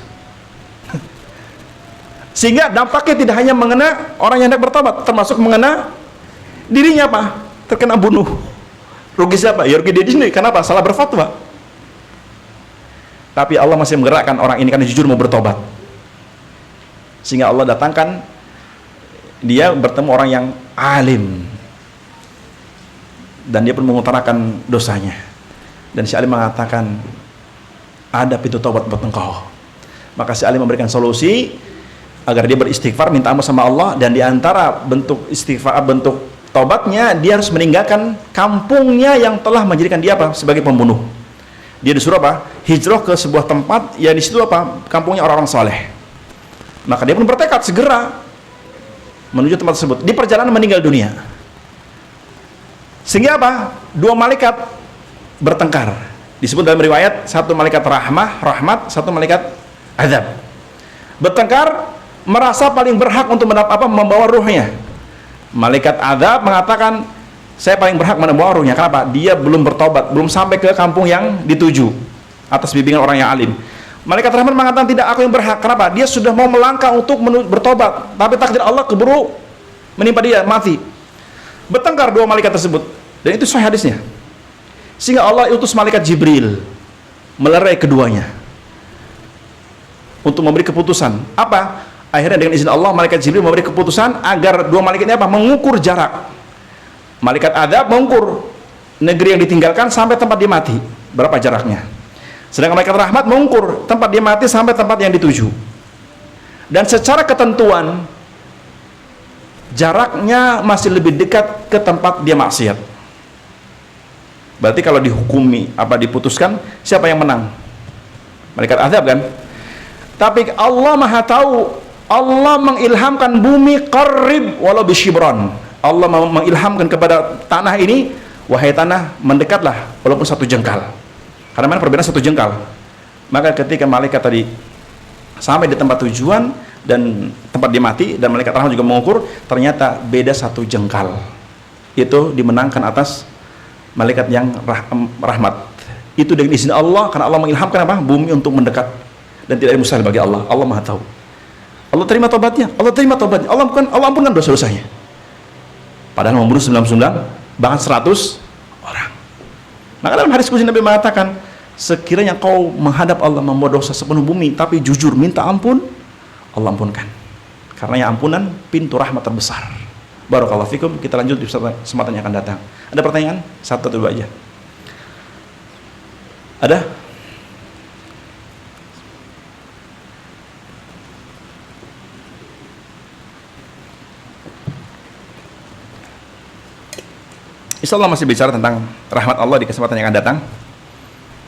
Sehingga dampaknya tidak hanya mengena orang yang hendak bertobat, termasuk mengena dirinya apa? Terkena bunuh. Rugi siapa? Ya rugi diri sendiri. Kenapa? Salah berfatwa. Tapi Allah masih menggerakkan orang ini karena jujur mau bertobat. Sehingga Allah datangkan dia bertemu orang yang alim, dan dia pun mengutarakan dosanya. Dan si alim mengatakan, ada pintu taubat buat engkau. Maka si alim memberikan solusi agar dia beristighfar, minta ampun sama Allah. Dan diantara bentuk istighfar, bentuk taubatnya, dia harus meninggalkan kampungnya yang telah menjadikan dia apa? Sebagai pembunuh. Dia disuruh apa? Hijrah ke sebuah tempat yang di situ apa? Kampungnya orang-orang soleh. Maka dia pun bertekad segera menuju tempat tersebut. Di perjalanan meninggal dunia. Sehingga apa? Dua malaikat bertengkar. Disebut dalam riwayat, satu malaikat rahmat, satu malaikat azab. Bertengkar, merasa paling berhak untuk membawa ruhnya. Malaikat azab mengatakan, saya paling berhak membawa ruhnya. Kenapa? Dia belum bertobat, belum sampai ke kampung yang dituju atas bimbingan orang yang alim. Malaikat rahmat mengatakan, tidak, aku yang berhak. Kenapa? Dia sudah mau melangkah untuk bertobat, tapi takdir Allah keburu menimpa dia, mati. Bertengkar dua malaikat tersebut, dan itu sahih hadisnya. Sehingga Allah utus malaikat Jibril melerai keduanya untuk memberi keputusan. Apa? Akhirnya dengan izin Allah, malaikat Jibril memberi keputusan agar dua malaikat ini apa? Mengukur jarak. Malaikat azab mengukur negeri yang ditinggalkan sampai tempat dia mati, berapa jaraknya. Sedangkan malaikat rahmat mengukur tempat dia mati sampai tempat yang dituju. Dan secara ketentuan jaraknya masih lebih dekat ke tempat dia maksiat. Berarti kalau dihukumi diputuskan, siapa yang menang? Malaikat azab kan? Tapi Allah Maha tahu, Allah mengilhamkan bumi qarrib walau bisyibran. Allah mengilhamkan kepada tanah ini, wahai tanah, mendekatlah walaupun 1 jengkal. Karena mana perbedaan 1 jengkal. Maka ketika malaikat tadi sampai di tempat tujuan dan tempat dia mati, dan malaikat rahmat juga mengukur, ternyata beda 1 jengkal. Itu dimenangkan atas malaikat yang rahmat. Itu dengan izin Allah, karena Allah mengilhamkan bumi untuk mendekat, dan tidak ada mustahil bagi Allah. Allah Maha tahu. Allah terima tobatnya, Allah ampunkan dosa-dosanya. Padahal membunuh 99, bahkan 100 orang. Maka dalam hadis qudsi Nabi mengatakan, sekiranya kau menghadap Allah membuat dosa sepenuh bumi, tapi jujur minta ampun, Allah ampunkan. Karena yang ampunan pintu rahmat terbesar. Barakallahu fikum. Kita lanjut di kesempatan yang akan datang. Ada pertanyaan? 1 atau 2 aja. Ada? Insya Allah masih bicara tentang rahmat Allah di kesempatan yang akan datang.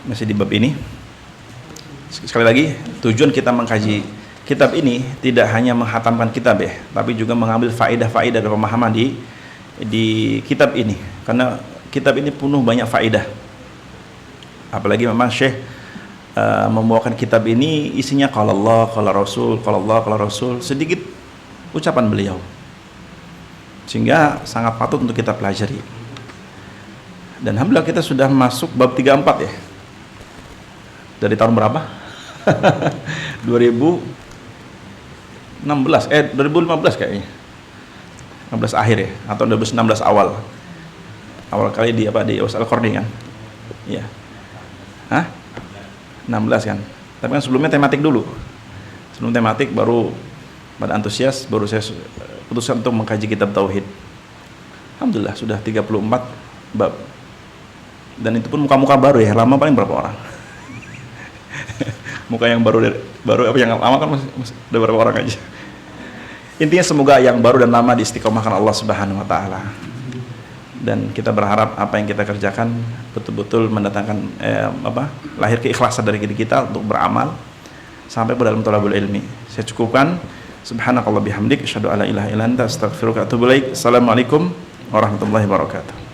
Masih di bab ini. Sekali lagi, tujuan kita mengkaji kitab ini tidak hanya menghatamkan kitab tapi juga mengambil faedah-faedah dan pemahaman di kitab ini. Karena kitab ini penuh banyak faedah. Apalagi memang Syekh membawakan kitab ini isinya qala Allah, qala Rasul, qala Allah, qala Rasul, sedikit ucapan beliau. Sehingga sangat patut untuk kita pelajari. Dan alhamdulillah kita sudah masuk bab 34 ya. Dari tahun berapa? 2015 kayaknya. 16 akhir ya, atau 2016 awal. Awal kali di Al-Qarni kan? Iya. 16 kan. Tapi kan sebelumnya tematik dulu. Sebelum tematik baru pada antusias, baru saya putuskan untuk mengkaji kitab tauhid. Alhamdulillah sudah 34 bab. Dan itu pun muka-muka baru ya, lama paling berapa orang? Muka yang baru yang lama kan masih ada berapa orang aja. Intinya semoga yang baru dan lama diistiqomahkan Allah Subhanahu wa taala. Dan kita berharap apa yang kita kerjakan betul-betul mendatangkan lahir keikhlasan dari diri kita untuk beramal sampai pada dalam thalabul ilmi. Saya cukupkan. Subhanakallah bihamdik, asyhadu alla ilaha illa anta, astaghfiruka wa atubu ilaik. Assalamualaikum warahmatullahi wabarakatuh.